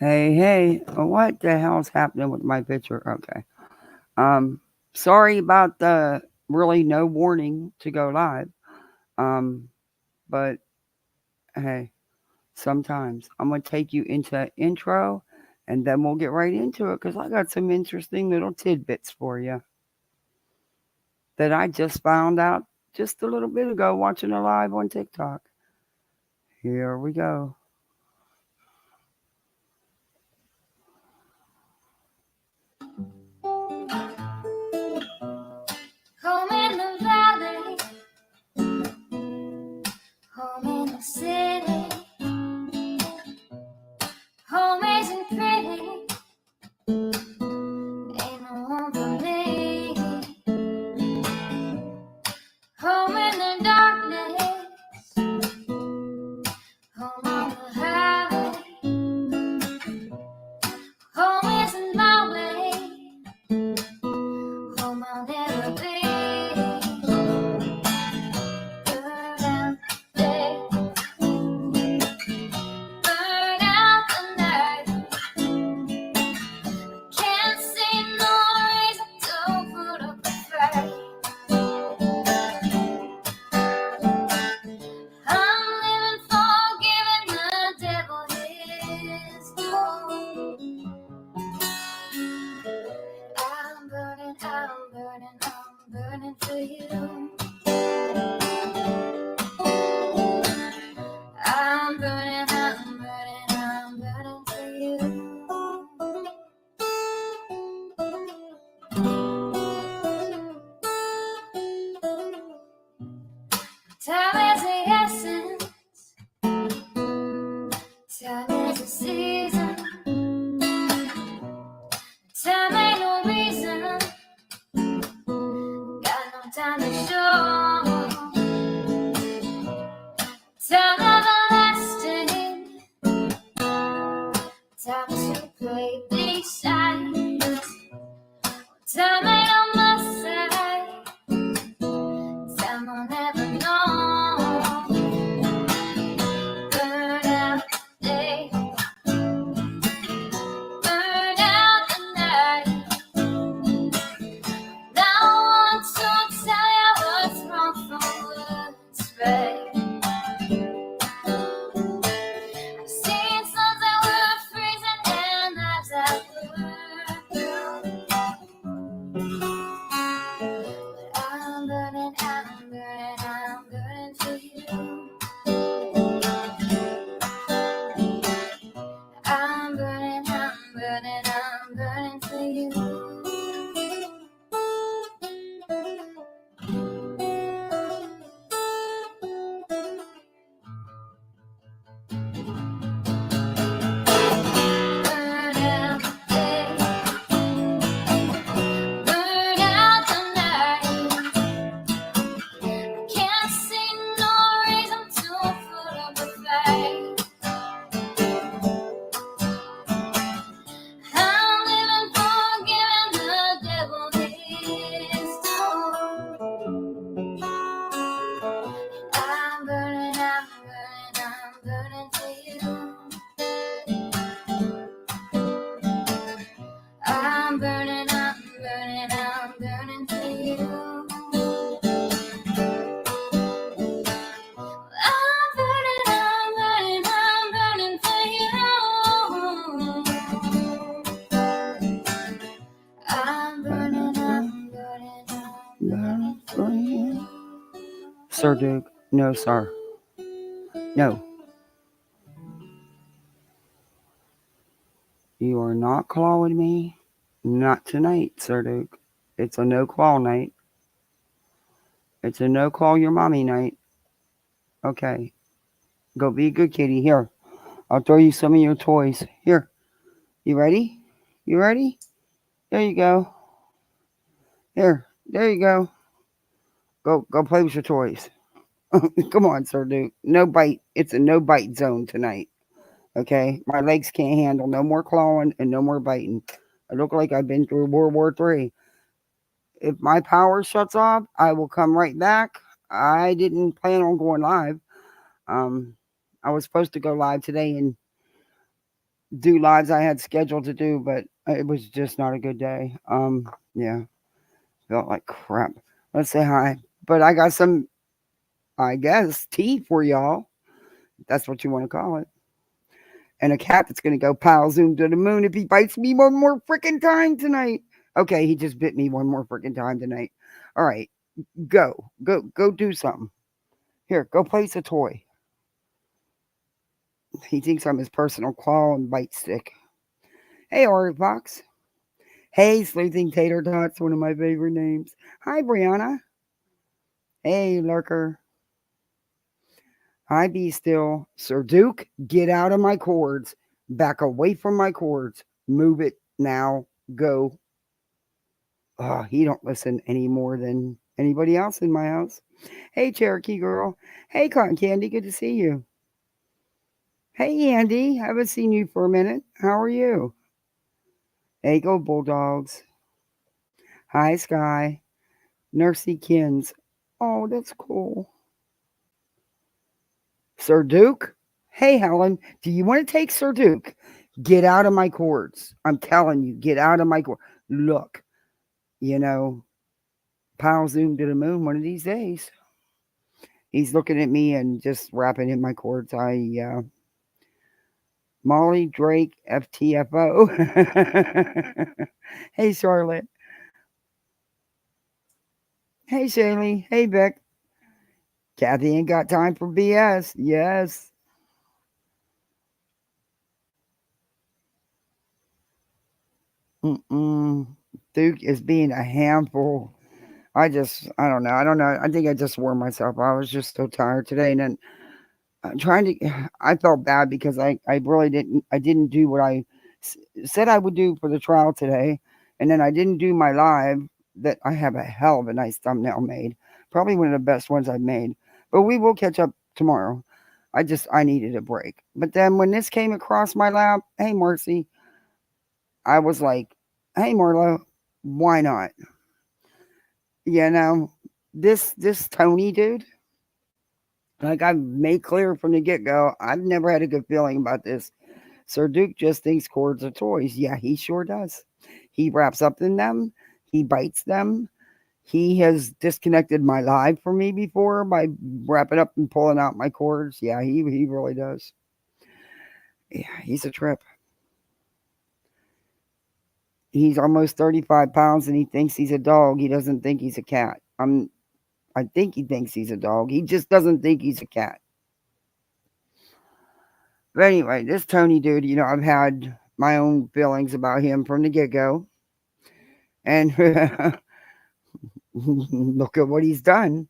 Hey, what the hell's happening with my picture? Okay. Um, Sorry about the really no warning to go live. Um, but hey, sometimes I'm gonna take you into intro, and then we'll get right into it because I got some interesting little tidbits for you that I just found out just a little bit ago watching a live on TikTok. Here we go. Home in the valley, home in the city, home isn't pretty, ain't no home for me. Home in the darkness, home on the highway, home isn't my way, home I'll never be. Burn out the day, burn out the night. Can't see no reason to put up a fight. I'm living for giving the devil his due. I'm burning for you. I'm burning for you. Time is the essence, time is the season, time ain't no reason, got no time to show. Time everlasting, time to play these sides. Time ain't on my side, time I'll never know. Burn out the day, burn out the night. Now I want to tell you what's wrong from what's right. I've seen suns that were freezing and lives that were blue. But I'm burning for you. I'm burning for you. Burn out the day, burn out the night. Can't see no reason to put up a fight. I'm living for giving the devil his due. I'm burning for you. I'm burning for you. I'm burning for you. I'm burning for you. Sir Duke, no, sir. No. You are not clawing me. Not tonight, Sir Duke. It's a no claw night. It's a no claw your mommy night. Okay. Go be a good kitty. Here. I'll throw you some of your toys. Here. You ready? You ready? There you go. Here. There you go. Go play with your toys. Come on, Sir Duke. No bite. It's a no bite zone tonight. Okay? My legs can't handle no more clawing and no more biting. I look like I've been through World War III. If my power shuts off, I will come right back. I didn't plan on going live. Um, I was supposed to go live today and do lives I had scheduled to do, but it was just not a good day. Yeah, felt like crap. Let's say hi. But I got some, I guess, tea for y'all. That's what you want to call it. And a cat that's going to go pile zoom to the moon if he bites me one more freaking time tonight. Okay, he just bit me one more freaking time tonight. All right, go do something. Here, go place a toy. He thinks I'm his personal claw and bite stick. Hey, Ori Fox. Hey, Sleuthing Tater Tots, one of my favorite names. Hi, Brianna. Hey, Lurker. Hi, Be Still. Sir Duke, get out of my cords. Back away from my cords. Move it now. Go. He don't listen any more than anybody else in my house. Hey, Cherokee girl. Hey, Cotton Candy. Good to see you. Hey, Andy. Haven't seen you for a minute. How are you? Hey, go Bulldogs. Hi, Sky. Nursey Kins. Oh, that's cool. Sir Duke? Hey, Helen, do you want to take Sir Duke? Get out of my cords. I'm telling you, get out of my cords. Look, you know, pile zoom to the moon one of these days. He's looking at me and just wrapping in my cords. Molly Drake FTFO. Hey, Charlotte. Hey, Shaylee. Hey, Beck. Kathy ain't got time for BS. Yes. Mm-mm. Duke is being a handful. I don't know. I don't know. I think I just wore myself. I was just so tired today. And then I'm trying to, I felt bad because I really I didn't do what I said I would do for the trial today. And then I didn't do my live that I have a hell of a nice thumbnail made. Probably one of the best ones I've made. But we will catch up tomorrow. I needed a break. But then when this came across my lap, hey, Marcy, I was like, hey, Marlo, why not? You know, this Tony dude, like I've made clear from the get go, I've never had a good feeling about this. Sir Duke just thinks cords are toys. Yeah, he sure does. He wraps up in them, he bites them. He has disconnected my live from me before by wrapping up and pulling out my cords. Yeah, he really does. Yeah, he's a trip. He's almost 35 pounds and he thinks he's a dog. He doesn't think he's a cat. I think he thinks he's a dog. He just doesn't think he's a cat. But anyway, this Tony dude, I've had my own feelings about him from the get go. And look at what he's done.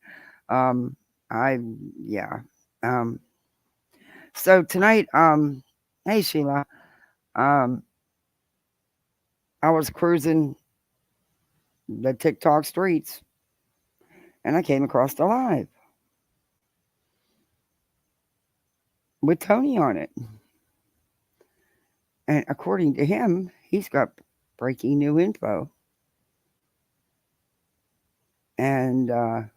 Um, I, yeah. Um, so tonight, hey Sheila, um, I was cruising the TikTok streets and I came across the live with Tony on it. And according to him, he's got breaking new info. And the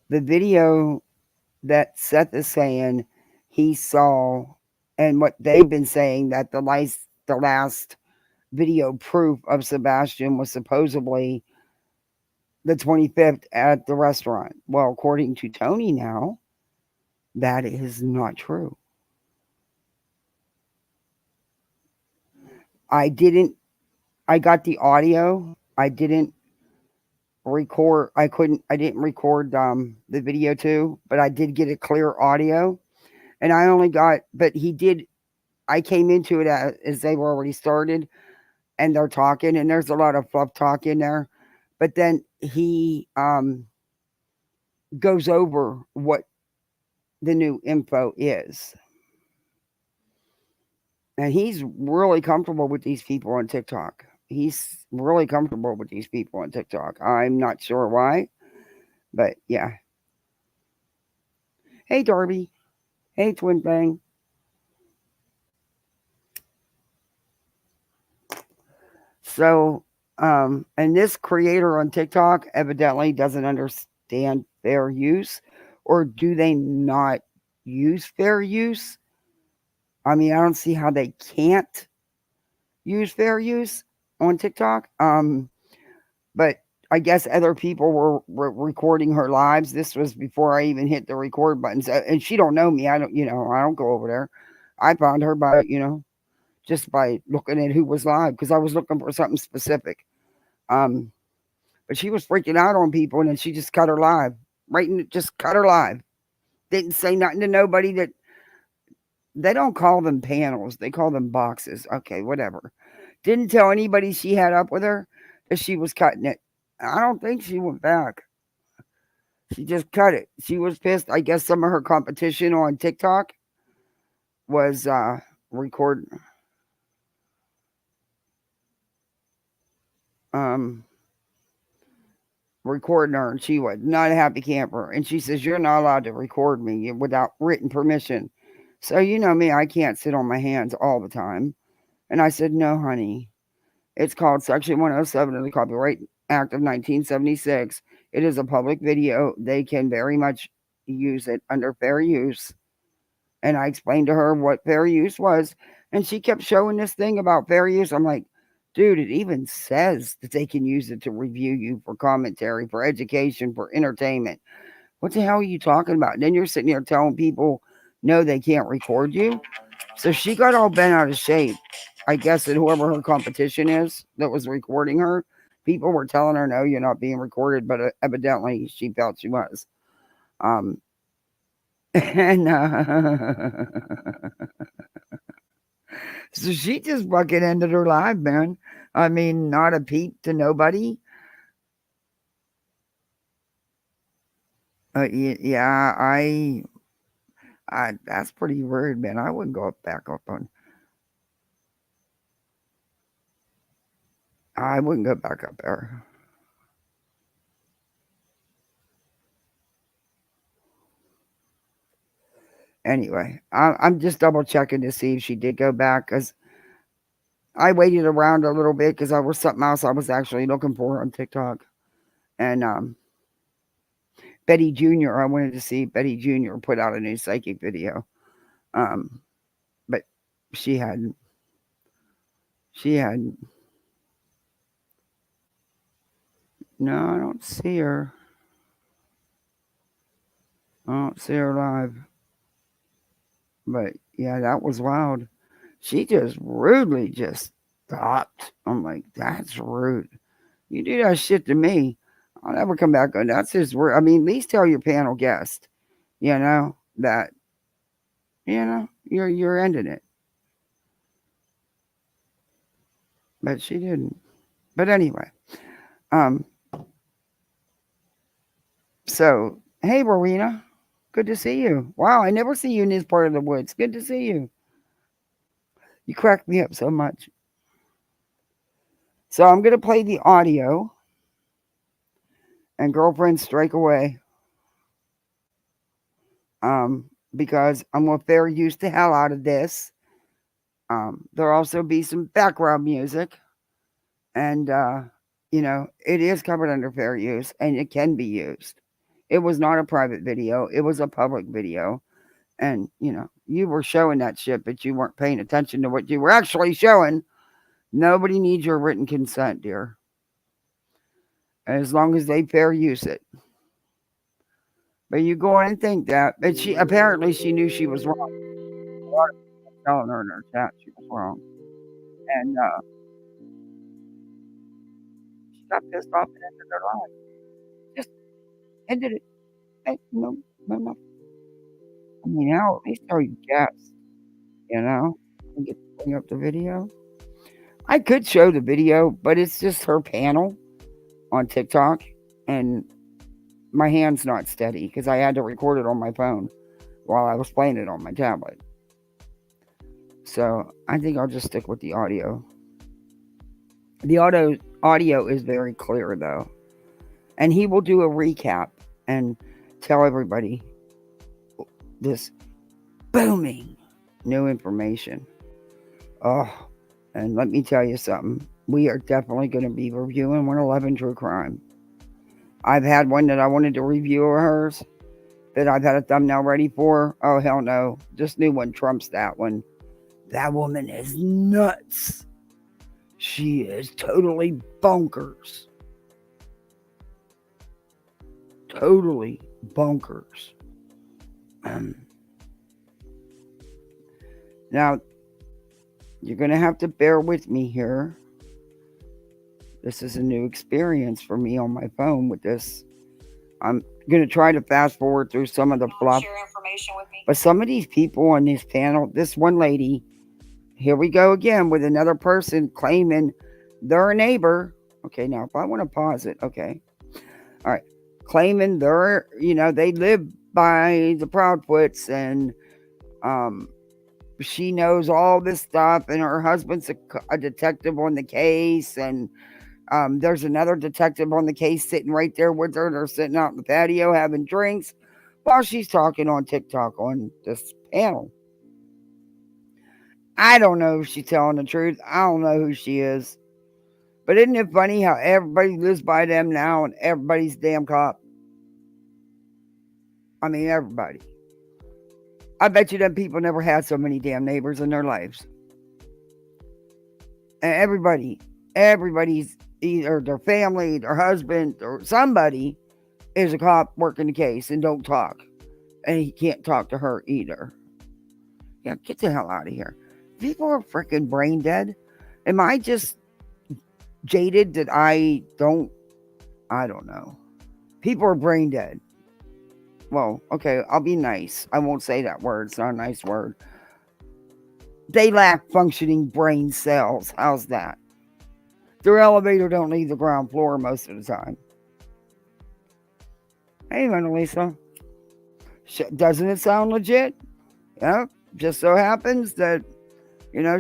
video that Seth is saying he saw, and what they've been saying that the last video proof of Sebastian was supposedly the 25th at the restaurant. Well, according to Tony now, that is not true. I didn't I got the audio. I didn't record I didn't record the video too, but I did get a clear audio. And I only got but he did I came into it as they were already started and they're talking and there's a lot of fluff talk in there. But then he goes over what the new info is. And he's really comfortable with these people on TikTok. He's really comfortable with these people on TikTok. I'm not sure why, but yeah. Hey, Darby. Hey, Twin Bang. So, and this creator on TikTok evidently doesn't understand fair use, or do they not use fair use? I mean, I don't see how they can't use fair use on TikTok. But I guess other people were recording her lives. This was before I even hit the record button. So, and she don't know me. I don't go over there. I found her by, just by looking at who was live because I was looking for something specific. Um, but she was freaking out on people, and then she just cut her live. Just cut her live. Didn't say nothing to nobody. That they don't call them panels; they call them boxes. Okay, whatever. Didn't tell anybody she had up with her that she was cutting it. I don't think she went back. She just cut it. She was pissed. I guess some of her competition on TikTok was record um recording her, and she was not a happy camper. And she says, "You're not allowed to record me without written permission." So you know me, I can't sit on my hands all the time. And I said, "No, honey. It's called Section 107 of the Copyright Act of 1976. It is a public video. They can very much use it under fair use." And I explained to her what fair use was. And she kept showing this thing about fair use. I'm like, dude, it even says that they can use it to review you for commentary, for education, for entertainment. What the hell are you talking about? And then you're sitting here telling people, no, they can't record you. So she got all bent out of shape. I guess that whoever her competition is that was recording her, people were telling her, no, you're not being recorded. But evidently she felt she was. Um, and so she just fucking ended her life, man. I mean, not a peep to nobody. Yeah, I that's pretty rude, man. I wouldn't go back up on. I wouldn't go back up there. Anyway, I'm just double checking to see if she did go back because I waited around a little bit because I was something else I was actually looking for on TikTok. And Betty Jr. I wanted to see Betty Jr. put out a new psychic video. Um, but she hadn't. She hadn't. No, I don't see her. I don't see her live. But yeah, that was wild. She just rudely just stopped. I'm like, that's rude. You do that shit to me, I'll never come back on. That's just rude. I mean, at least tell your panel guest, that you're ending it. But she didn't. But anyway, um, so hey, Rowena, good to see you. Wow, I never see you in this part of the woods. Good to see you. You crack me up so much. So I'm gonna play the audio, and girlfriend strike away. Because I'm gonna fair use the hell out of this. There'll also be some background music, and it is covered under fair use, and it can be used. It was not a private video; it was a public video, and you were showing that shit, but you weren't paying attention to what you were actually showing. Nobody needs your written consent, dear. As long as they fair use it. But you go on and think that. But she knew she was wrong. Telling her in her chat she was wrong. And she got pissed off and ended her life. Just ended it. Hey, no, no, no. I mean, now at least tell your guests, and get to bring up the video. I could show the video, but it's just her panel on TikTok, and my hand's not steady because I had to record it on my phone while I was playing it on my tablet. So I think I'll just stick with the audio. The audio is very clear though, and he will do a recap and tell everybody this booming new information. Oh, and let me tell you something. We are definitely going to be reviewing 111 True Crime. I've had one that I wanted to review of hers that I've had a thumbnail ready for. Oh, hell no. This new one trumps that one. That woman is nuts. She is totally bonkers. Totally bonkers. Now, you're going to have to bear with me here. This is a new experience for me on my phone with this. I'm going to try to fast forward through some of the fluff. Share information with me. But some of these people on this panel, this one lady, here we go again with another person claiming they're a neighbor. Okay, now if I want to pause it, okay. All right. Claiming they're, they live by the Proudfoots and she knows all this stuff and her husband's a detective on the case and there's another detective on the case sitting right there with her. They're sitting out in the patio having drinks while she's talking on TikTok on this panel. I don't know if she's telling the truth. I don't know who she is. But isn't it funny how everybody lives by them now and everybody's a damn cop? I mean, everybody. I bet you them people never had so many damn neighbors in their lives. And everybody's either their family, their husband, or somebody is a cop working the case and don't talk. And he can't talk to her either. Yeah, get the hell out of here. People are freaking brain dead. Am I just jaded that I don't know. People are brain dead. Well, okay, I'll be nice. I won't say that word. It's not a nice word. They lack functioning brain cells. How's that? Their elevator don't leave the ground floor most of the time. Hey, Mona Lisa. Doesn't it sound legit? Yeah, just so happens that,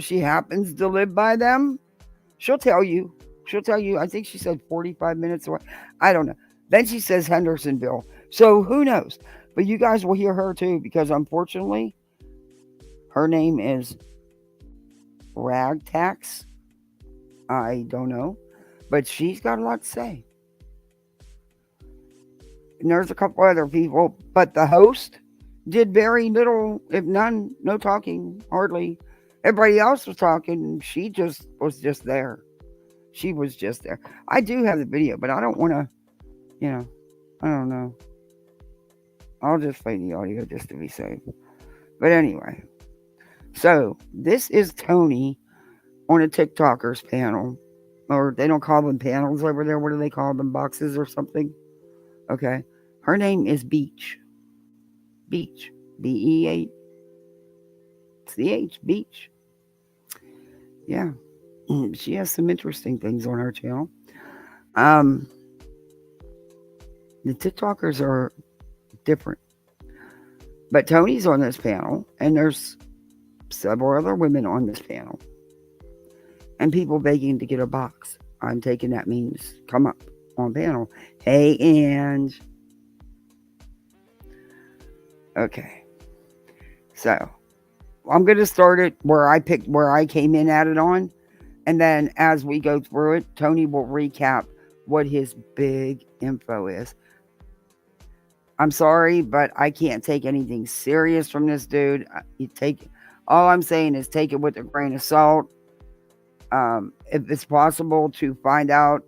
she happens to live by them. She'll tell you. I think she said 45 minutes away. I don't know. Then she says Hendersonville. So who knows? But you guys will hear her too because unfortunately, her name is Ragtax. I don't know. But she's got a lot to say. And there's a couple other people. But the host did very little, if none, no talking, hardly. Everybody else was talking. She just was just there. She was just there. I do have the video, but I don't want to, I don't know. I'll just play the audio just to be safe. But anyway, so this is Tony on a TikTokers panel. Or they don't call them panels over there. What do they call them? Boxes or something? Okay. Her name is Beach. Beach. BEACH. Beach. Yeah. She has some interesting things on her channel. The TikTokers are different. But Tony's on this panel, and there's several other women on this panel. And people begging to get a box. I'm taking that means come up on panel. Hey, and okay. So I'm going to start it where I came in at it on. And then as we go through it, Tony will recap what his big info is. I'm sorry, but I can't take anything serious from this dude. All I'm saying is take it with a grain of salt. If it's possible to find out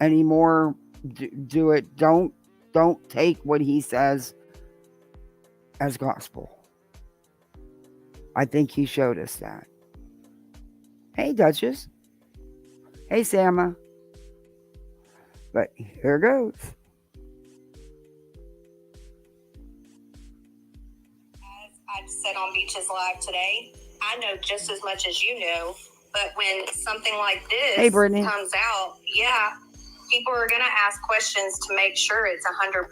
any more, do it. Don't take what he says as gospel. I think he showed us that. Hey, Duchess. Hey, Sama. But here goes. As I've said on Beach's Live today, I know just as much as you know, but when something like this comes out, yeah, people are going to ask questions to make sure it's 100%,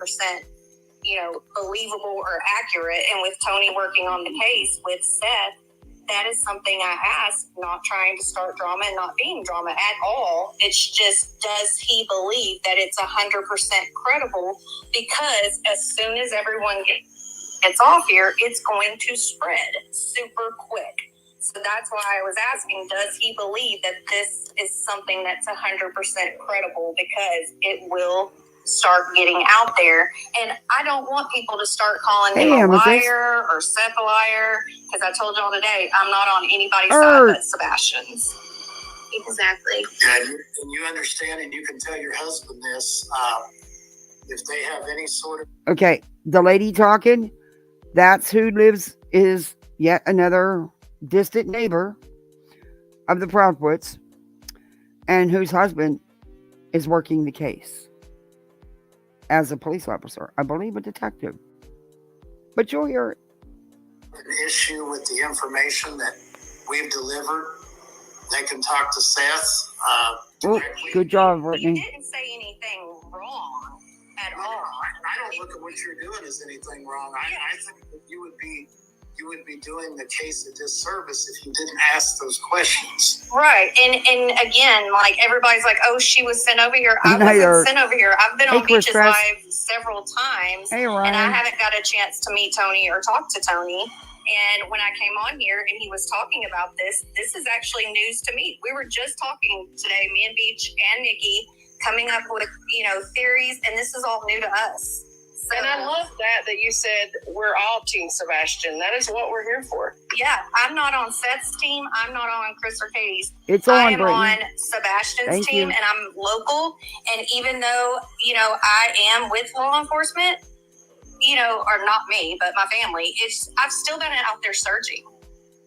believable or accurate. And with Tony working on the case with Seth, that is something I asked, not trying to start drama and not being drama at all. It's just, does he believe that it's 100% credible? Because as soon as everyone gets off here, it's going to spread super quick. So that's why I was asking, does he believe that this is something that's 100% credible? Because it will start getting out there. And I don't want people to start calling him a liar or Seth a liar, because I told y'all today, I'm not on anybody's side but Sebastian's. Exactly. Yeah, and you understand, and you can tell your husband this, if they have any sort of... Okay, the lady talking, that's who is yet another distant neighbor of the Proudfoots, and whose husband is working the case as a police officer, I believe a detective. But you'll hear it. An issue with the information that we've delivered, they can talk to Seth. Good job, Brittany. You didn't say anything wrong at all. I don't look at what you're doing as anything wrong. I think that you would be doing the case a disservice if you didn't ask those questions. Right. And again, like, everybody's like, oh, she was sent over here. I wasn't sent over here. I've been on Beaches Live several times, and I haven't got a chance to meet Tony or talk to Tony. And when I came on here and he was talking about this is actually news to me. We were just talking today, me and Beach and Nikki, coming up with, theories, and this is all new to us. So, and I love that you said we're all Team Sebastian. That is what we're here for. Yeah, I'm not on Seth's team. I'm not on Chris or Katie's. It's on, I am Brittany. on Sebastian's team, and I'm local. And even though, I am with law enforcement, or not me, but my family, I've still been out there searching.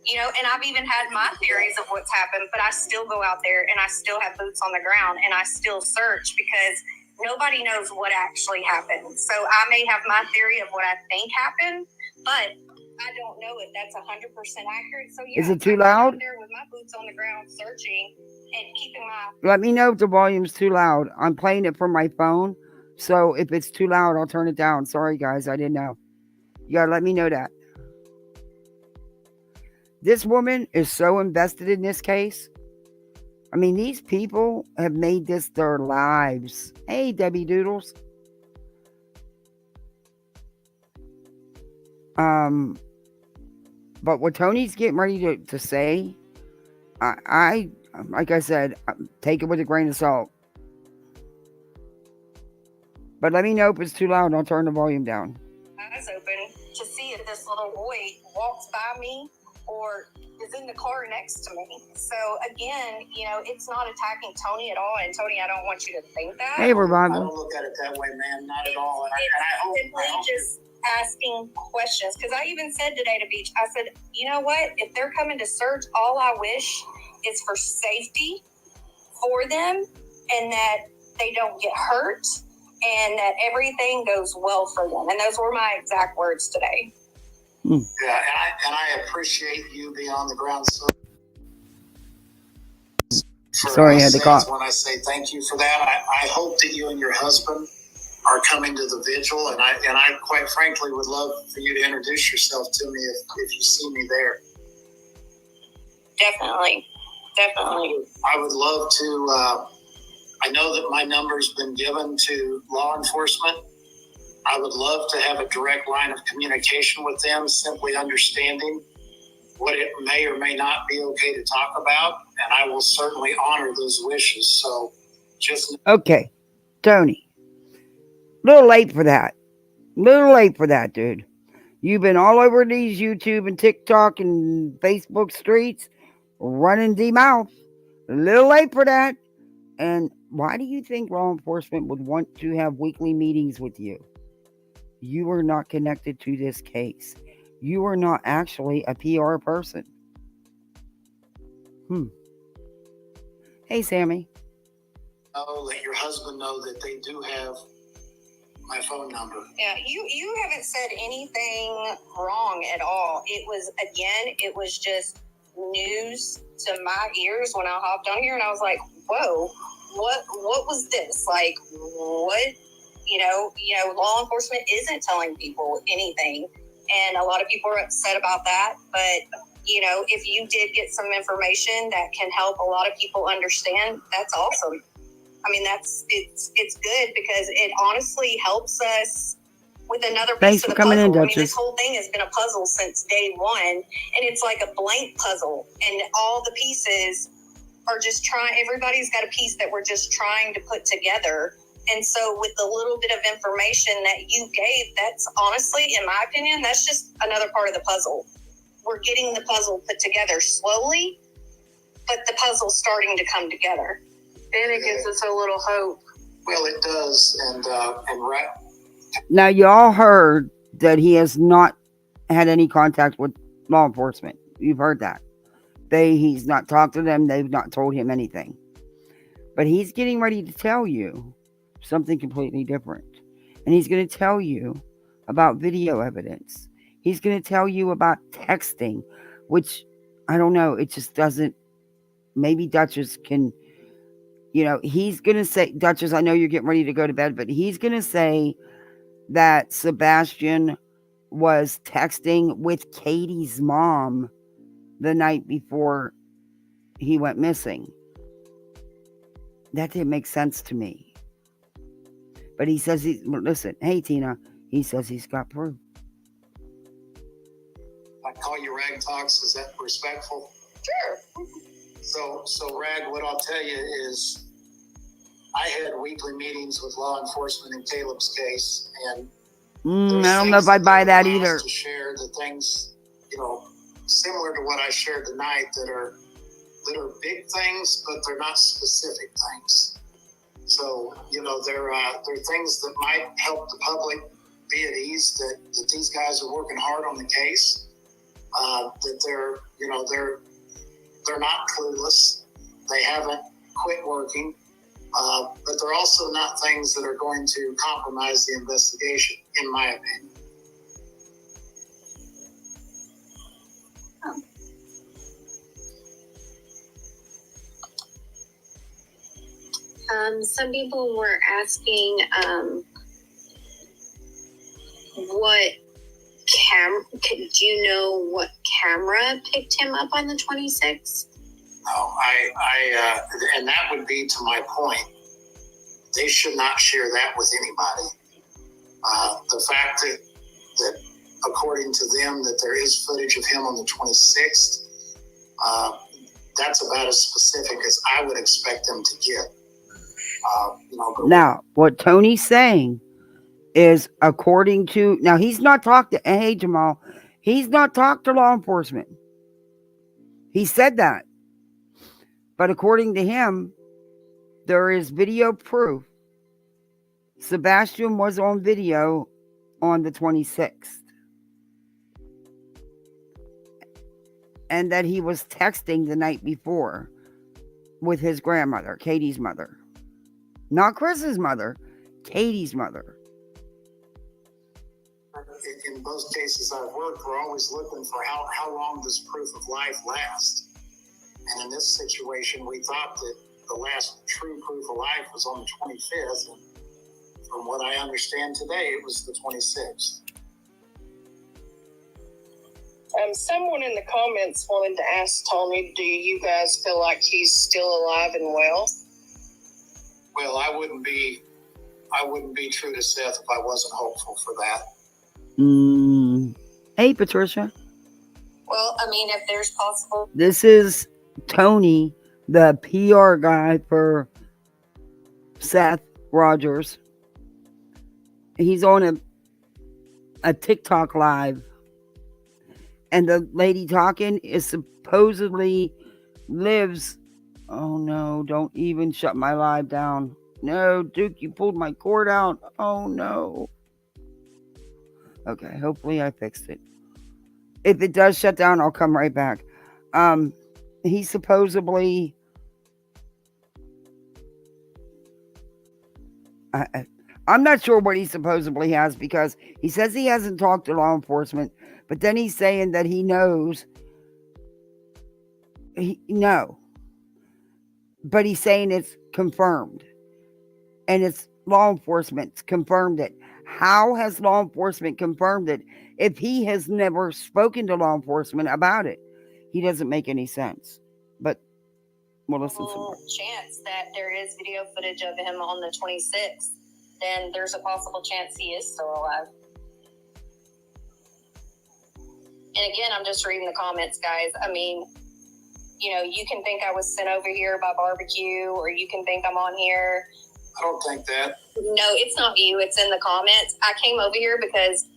And I've even had my theories of what's happened, but I still go out there and I still have boots on the ground and I still search, because nobody knows what actually happened. So I may have my theory of what I think happened, but I don't know if that's 100% accurate. So yeah, is it too loud? I'm out there with my boots on the ground searching and keeping my... Let me know if the volume's too loud. I'm playing it from my phone, so if it's too loud, I'll turn it down. Sorry, guys, I didn't know. You gotta let me know that. This woman is so invested in this case. I mean, these people have made this their lives. Hey, Debbie Doodles. But what Tony's getting ready to say, I like I said, take it with a grain of salt. But let me know if it's too loud and I'll turn the volume down. Eyes open to see if this little boy walks by me or is in the car next to me. So again, it's not attacking Tony at all. And Tony, I don't want you to think that. Hey, Revival. I don't look at it that way, man. Not at all. It's simply just asking questions. Because I even said today to Beach, I said, you know what? If they're coming to search, all I wish is for safety for them, and that they don't get hurt, and that everything goes well for them. And those were my exact words today. Yeah, and I appreciate you being on the ground. Sorry, I had to cough. When I say thank you for that, I hope that you and your husband are coming to the vigil, and I quite frankly would love for you to introduce yourself to me if you see me there. Definitely. I would love to. I know that my number's been given to law enforcement. I would love to have a direct line of communication with them, simply understanding what it may or may not be okay to talk about, and I will certainly honor those wishes. So just... Okay, Tony. Little late for that, dude. You've been all over these YouTube and TikTok and Facebook streets running the mouth. A little late for that. And why do you think law enforcement would want to have weekly meetings with you? You are not connected to this case. You are not actually a PR person. Hey, Sammy. Let your husband know that they do have my phone number. Yeah, you haven't said anything wrong at all. It was just news to my ears when I hopped on here, and I was like, whoa, what was this? Like, what? Law enforcement isn't telling people anything, and a lot of people are upset about that. But if you did get some information that can help a lot of people understand, that's awesome. I mean, it's good, because it honestly helps us with another piece Thanks of for the coming puzzle. in, Duchess. I mean, this whole thing has been a puzzle since day one, and it's like a blank puzzle, and all the pieces are just everybody's got a piece that we're just trying to put together And so with the little bit of information that you gave, that's honestly, in my opinion, that's just another part of the puzzle. We're getting the puzzle put together slowly, but the puzzle's starting to come together. And it gives us a little hope. Well, it does. And right. Now, y'all heard that he has not had any contact with law enforcement. You've heard that. He's not talked to them. They've not told him anything. But he's getting ready to tell you something completely different. And he's going to tell you about video evidence. He's going to tell you about texting, which, I don't know, it just doesn't. Maybe Duchess can, he's going to say, Duchess, I know you're getting ready to go to bed, but he's going to say that Sebastian was texting with Katie's mom the night before he went missing. That didn't make sense to me. But he says listen, hey Tina, he says he's got proof. I call you Rag Talks, is that respectful? Sure. So Rag, what I'll tell you is I had weekly meetings with law enforcement in Caleb's case, and I don't know if I buy that either. To share the things, similar to what I shared tonight, that are big things, but they're not specific things. So, they're things that might help the public be at ease that these guys are working hard on the case. That they're not clueless. They haven't quit working. But they're also not things that are going to compromise the investigation, in my opinion. Some people were asking what do you know what camera picked him up on the 26th? No, and that would be to my point. They should not share that with anybody. The fact that according to them that there is footage of him on the 26th, that's about as specific as I would expect them to get. Now, what Tony's saying is according to, now he's not talked to, hey Jamal, he's not talked to law enforcement. He said that. But according to him, there is video proof. Sebastian was on video on the 26th. And that he was texting the night before with his grandmother, Katie's mother. Not Chris's mother, Katie's mother. In both cases I've worked, we're always looking for how long does proof of life last. And in this situation, we thought that the last true proof of life was on the 25th. And from what I understand today, it was the 26th. Someone in the comments wanted to ask Tony, do you guys feel like he's still alive and well? Well, I wouldn't be true to Seth if I wasn't hopeful for that. Hey, Patricia. Well, I mean, if there's possible. This is Tony, the PR guy for Seth Rogers. He's on a TikTok live. And the lady talking is supposedly lives. Oh no, don't even shut my live down. No, Duke, you pulled my cord out. Oh no. Okay, hopefully I fixed it. If it does shut down, I'll come right back. He supposedly I'm not sure what he supposedly has, because he says he hasn't talked to law enforcement, but then he's saying that he knows. No. But he's saying it's confirmed. And it's law enforcement's confirmed it. How has law enforcement confirmed it if he has never spoken to law enforcement about it? He doesn't make any sense. But we'll listen to more. Chance that there is video footage of him on the 26th, then there's a possible chance he is still alive. And again, I'm just reading the comments, guys. I mean, you can think I was sent over here by barbecue, or you can think I'm on here I don't think that. No, it's not you. It's in the comments. I came over here because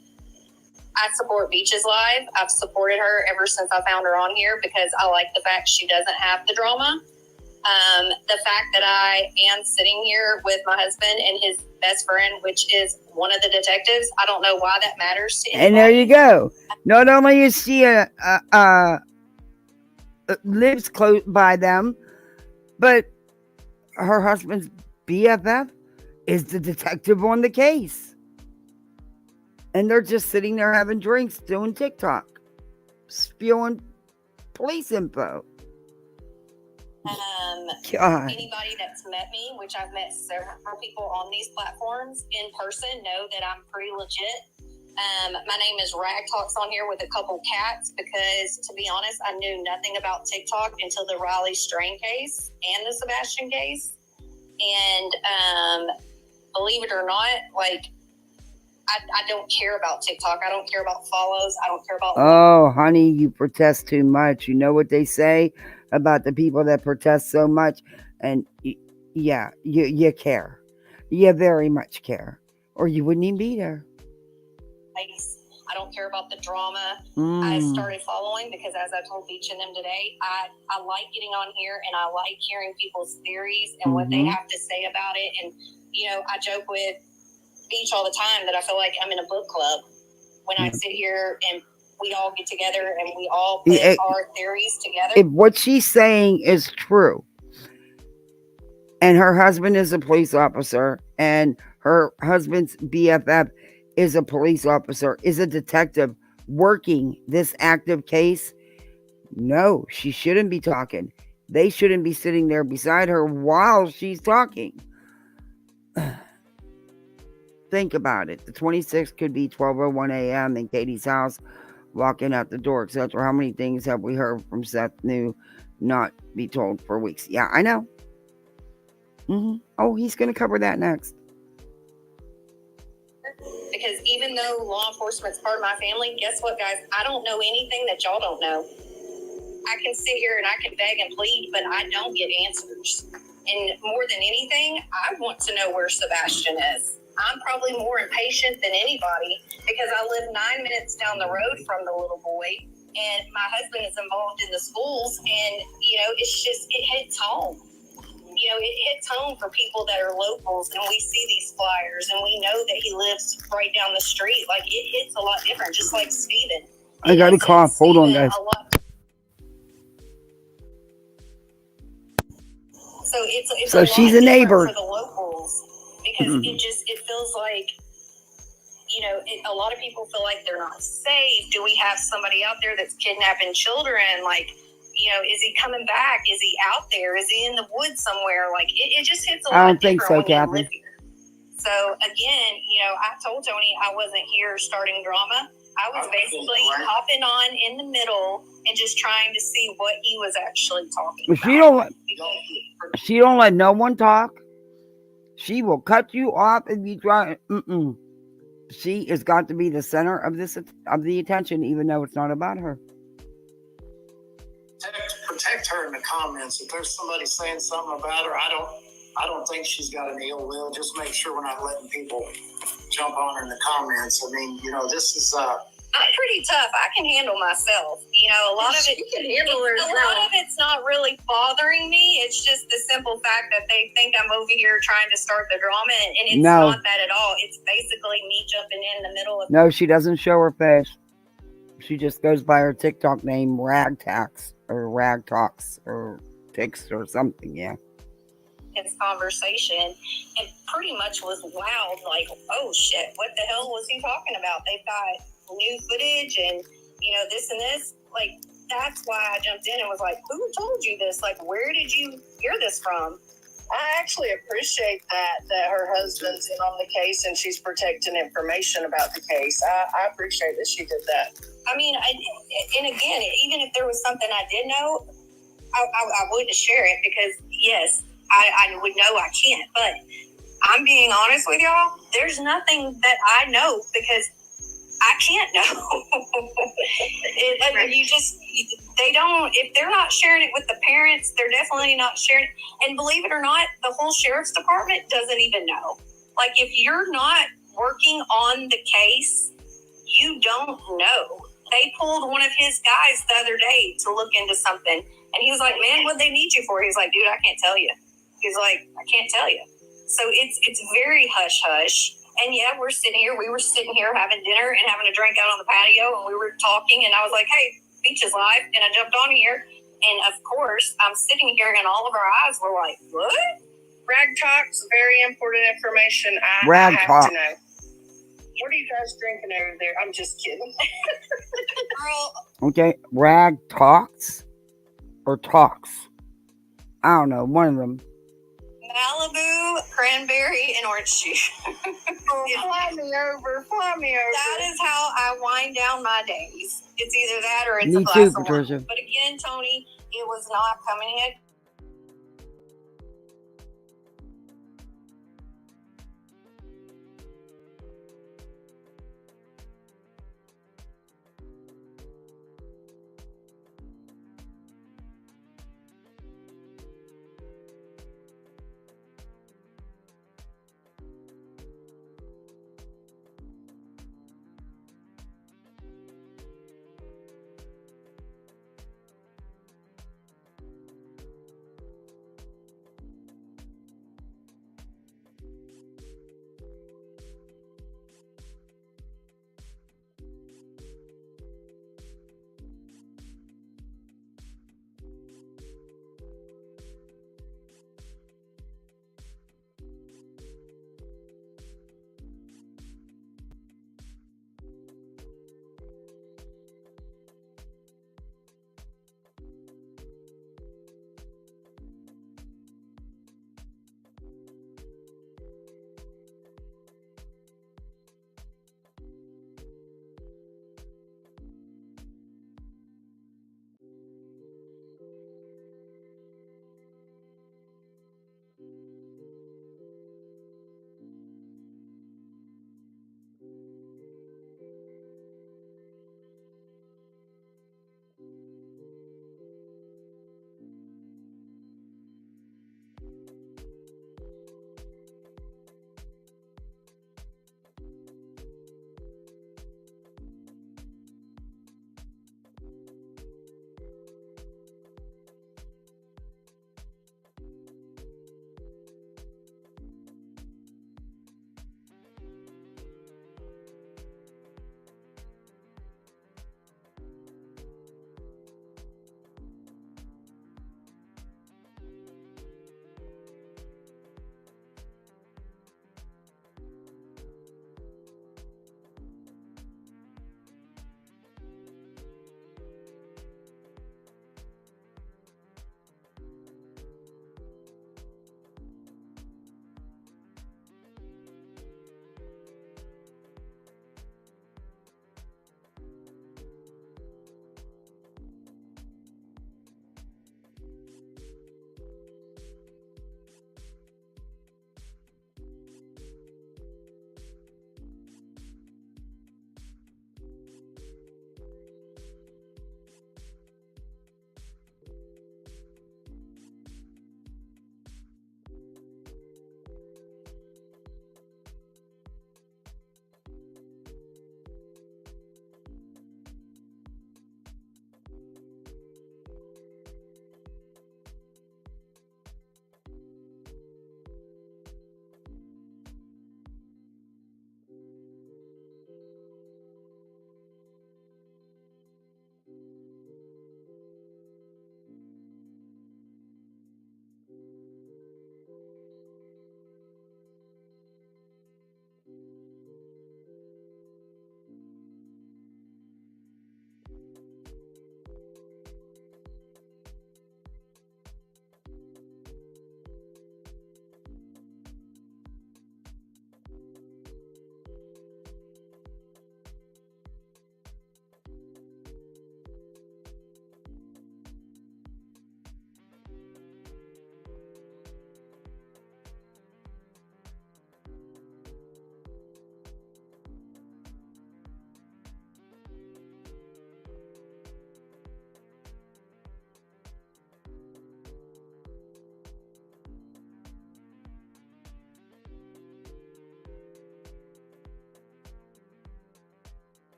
I support Beaches Live. I've supported her ever since I found her on here because I like the fact she doesn't have the drama. The fact that I am sitting here with my husband and his best friend, which is one of the detectives, I don't know why that matters to anybody. And there you go. Not only is she lives close by them, but her husband's BFF is the detective on the case. And they're just sitting there having drinks, doing TikTok, spewing police info. God. Anybody that's met me, which I've met several people on these platforms in person, know that I'm pretty legit. My name is Rag Talks on here with a couple cats because, to be honest, I knew nothing about TikTok until the Riley Strain case and the Sebastian case. And believe it or not, like, I don't care about TikTok. I don't care about follows. I don't care about... Oh, honey, you protest too much. You know what they say about the people that protest so much? And yeah, you care. You very much care. Or you wouldn't even be there. I don't care about the drama. I started following because, as I told each of them today, I like getting on here and I like hearing people's theories and what they have to say about it. And, you know, I joke with Beach all the time that I feel like I'm in a book club when I sit here and we all get together and we all put our theories together. If what she's saying is true, and her husband is a police officer, and her husband's BFF is a police officer, is a detective working this active case, no, she shouldn't be talking. They shouldn't be sitting there beside her while she's talking. Think about it. The 26th could be 12:01 a.m. in Katie's house, walking out the door, etc. How many things have we heard from Seth knew not be told for weeks? Yeah, I know. Oh, he's going to cover that next. Because even though law enforcement's part of my family, guess what, guys? I don't know anything that y'all don't know. I can sit here and I can beg and plead, but I don't get answers. And more than anything, I want to know where Sebastian is. I'm probably more impatient than anybody because I live 9 minutes down the road from the little boy, and my husband is involved in the schools, and, you know, it's just, it hits home. You know, it hits home for people that are locals, and we see these flyers, and we know that he lives right down the street. Like, it hits a lot different, just like Steven. I got a cough. Hold on, guys. So it's so she's a neighbor for the locals because it feels like, you know, a lot of people feel like they're not safe. Do we have somebody out there that's kidnapping children? Like, you know, is he coming back? Is he out there? Is he in the woods somewhere? Like, it just hits a lot. I don't think so, Kathy. So again, you know, I told Tony I wasn't here starting drama. I was basically hopping on in the middle and just trying to see what he was actually talking about. She don't let no one talk. She will cut you off if you try. She has got to be the center of the attention, even though it's not about her. Protect her in the comments. If there's somebody saying something about her, I don't think she's got any ill will. Just make sure we're not letting people jump on her in the comments. I mean, you know, this is I'm pretty tough. I can handle myself. You know, a lot of it's not really bothering me. It's just the simple fact that they think I'm over here trying to start the drama, and it's not that at all. It's basically me jumping in the middle of... No, she doesn't show her face. She just goes by her TikTok name, Rag Talks or Tix or something, yeah. His conversation, and pretty much was loud, like, oh shit, what the hell was he talking about? They've got new footage and, you know, this and this. Like, that's why I jumped in and was like, who told you this? Like, where did you hear this from? I actually appreciate that her husband's in on the case and she's protecting information about the case. I appreciate that she did that. I mean, and again, even if there was something I did know, I wouldn't share it because, yes, I would know I can't. But I'm being honest with y'all, there's nothing that I know because I can't know. they don't, if they're not sharing it with the parents, they're definitely not sharing it. And believe it or not, the whole sheriff's department doesn't even know. Like, if you're not working on the case, you don't know. They pulled one of his guys the other day to look into something. And he was like, man, what'd they need you for? He's like, dude, I can't tell you. He's like, I can't tell you. So it's very hush-hush. And yeah, we were sitting here having dinner and having a drink out on the patio, and we were talking, and I was like, hey, Beach is live. And I jumped on here. And of course, I'm sitting here, and all of our eyes were like, what? Rag Talk's very important information. I have to know. What are you guys drinking over there? I'm just kidding. Girl. Okay, Rag Talks or Talks? I don't know, one of them. Malibu, cranberry, and orange juice. Fly me over. That is how I wind down my days. It's either that or it's Me a glass too, of Patricia. wine. But again, Tony, it was not coming in.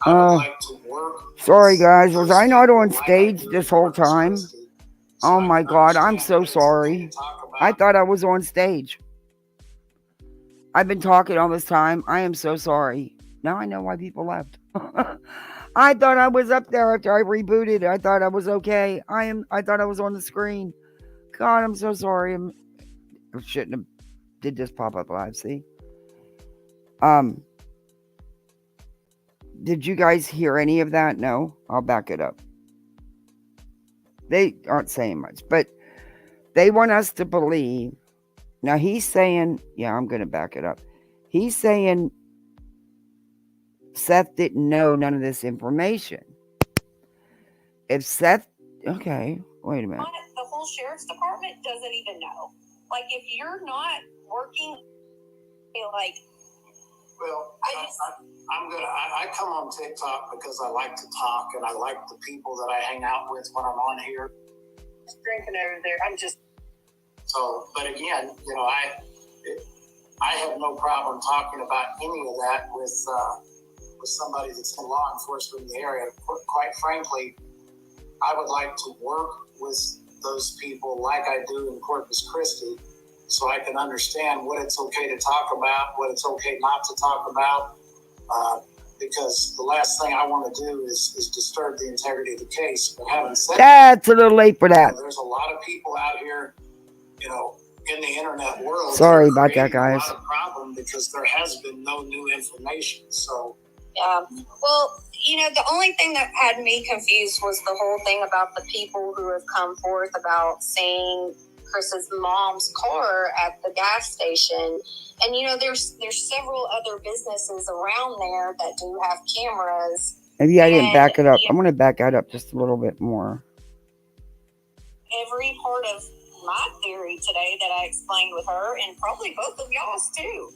I would like to work. Sorry, guys. Was I not on stage this whole time? Oh my God, I'm so sorry. I thought I was on stage. I've been talking all this time. I am so sorry. Now I know why people left. I thought I was up there after I rebooted. I thought I was okay. I thought I was on the screen. God, I'm so sorry. I shouldn't have did this pop-up live, see? Did you guys hear any of that? No? I'll back it up. They aren't saying much, but they want us to believe. Now he's saying, yeah, I'm going to back it up. He's saying Seth didn't know none of this information. If Seth, okay, wait a minute. The whole sheriff's department doesn't even know. Like, if you're not working, like, well, I come on TikTok because I like to talk and I like the people that I hang out with when I'm on here. Just drinking over there. So, but again, you know, I have no problem talking about any of that with somebody that's in law enforcement in the area. Quite frankly, I would like to work with those people like I do in Corpus Christi, so I can understand what it's okay to talk about, what it's okay not to talk about, because the last thing I want to do is disturb the integrity of the case. But having said that's a little late for that. There's a lot of people out here, you know, in the internet world. Sorry about that, guys. A lot of problem because there has been no new information. So. Yeah. Well, you know, the only thing that had me confused was the whole thing about the people who have come forth about seeing Chris's mom's car at the gas station. And, you know, there's several other businesses around there that do have cameras. Maybe I didn't back it up. I'm going to back that up just a little bit more. Every part of my theory today that I explained with her, and probably both of y'all's too.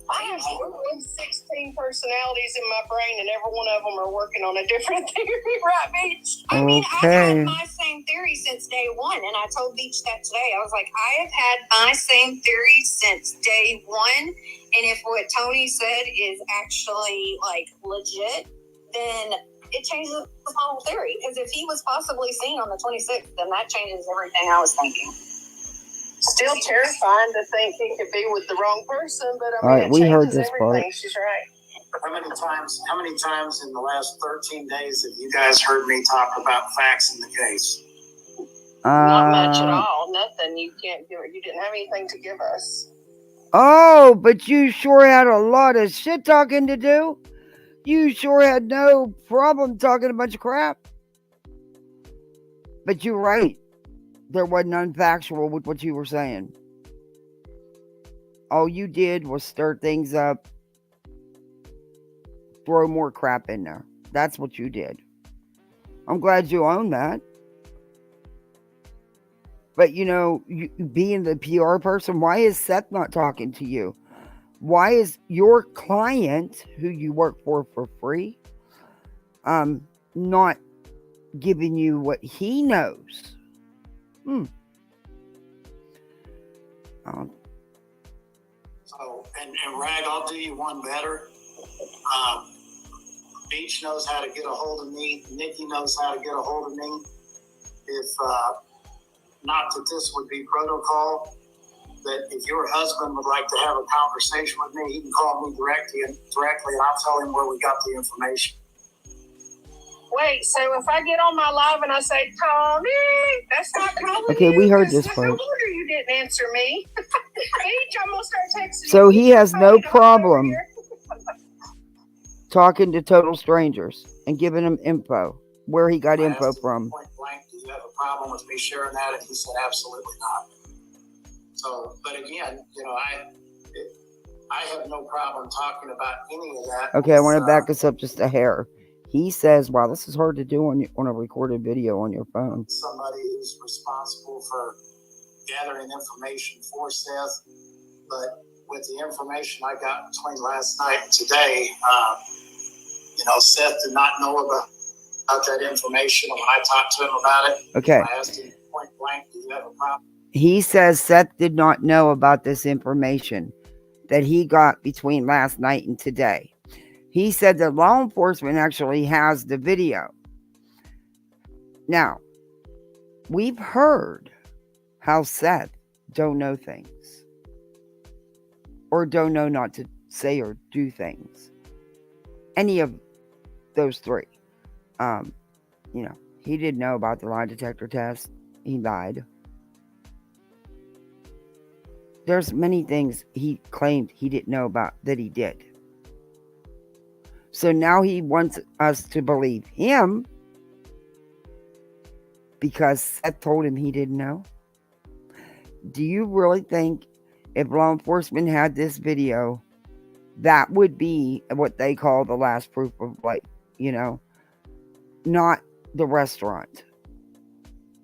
I have 16 personalities in my brain, and every one of them are working on a different theory, right, Beach? I mean, I've had my same theory since day one, and I told Beach that today. I was like, I have had my same theory since day one, and if what Tony said is actually, like, legit, then it changes the whole theory. Because if he was possibly seen on the 26th, then that changes everything I was thinking. Still terrifying to think he could be with the wrong person, but I mean, all right, we heard this everything. part. She's right. How many times in the last 13 days have you guys heard me talk about facts in the case? Not much at all. Nothing. You can't give it. You didn't have anything to give us. Oh, but you sure had a lot of shit talking to do. You sure had no problem talking a bunch of crap. But you're right. There wasn't unfactual with what you were saying. All you did was stir things up, throw more crap in there. That's what you did. I'm glad you own that. But, you know, you, being the PR person, why is Seth not talking to you? Why is your client, who you work for free, not giving you what he knows? So, and Rag, I'll do you one better. Beach knows how to get a hold of me. Nikki knows how to get a hold of me. If not that this would be protocol, that if your husband would like to have a conversation with me, he can call me directly, and I'll tell him where we got the information. Wait, so if I get on my live and I say, Tony, that's not calling okay, you. We heard this part. No wonder you didn't answer me. I'm gonna start texting so you. He has no problem talking to total strangers and giving them info, where he got info from. Point blank, do you have a problem with me sharing that? And he said, absolutely not. So, but again, you know, I have no problem talking about any of that. Okay, I want to back this up just a hair. He says, wow, this is hard to do on a recorded video on your phone. Somebody who's responsible for gathering information for Seth, but with the information I got between last night and today, you know, Seth did not know about that information. And when I talked to him about it, okay, I asked him point blank, do you have a problem? He says Seth did not know about this information that he got between last night and today. He said that law enforcement actually has the video. Now, we've heard how Seth don't know things. Or don't know not to say or do things. Any of those three. He didn't know about the lie detector test. He lied. There's many things he claimed he didn't know about that he did. So now he wants us to believe him because Seth told him he didn't know. Do you really think if law enforcement had this video, that would be what they call the last proof of life, not the restaurant?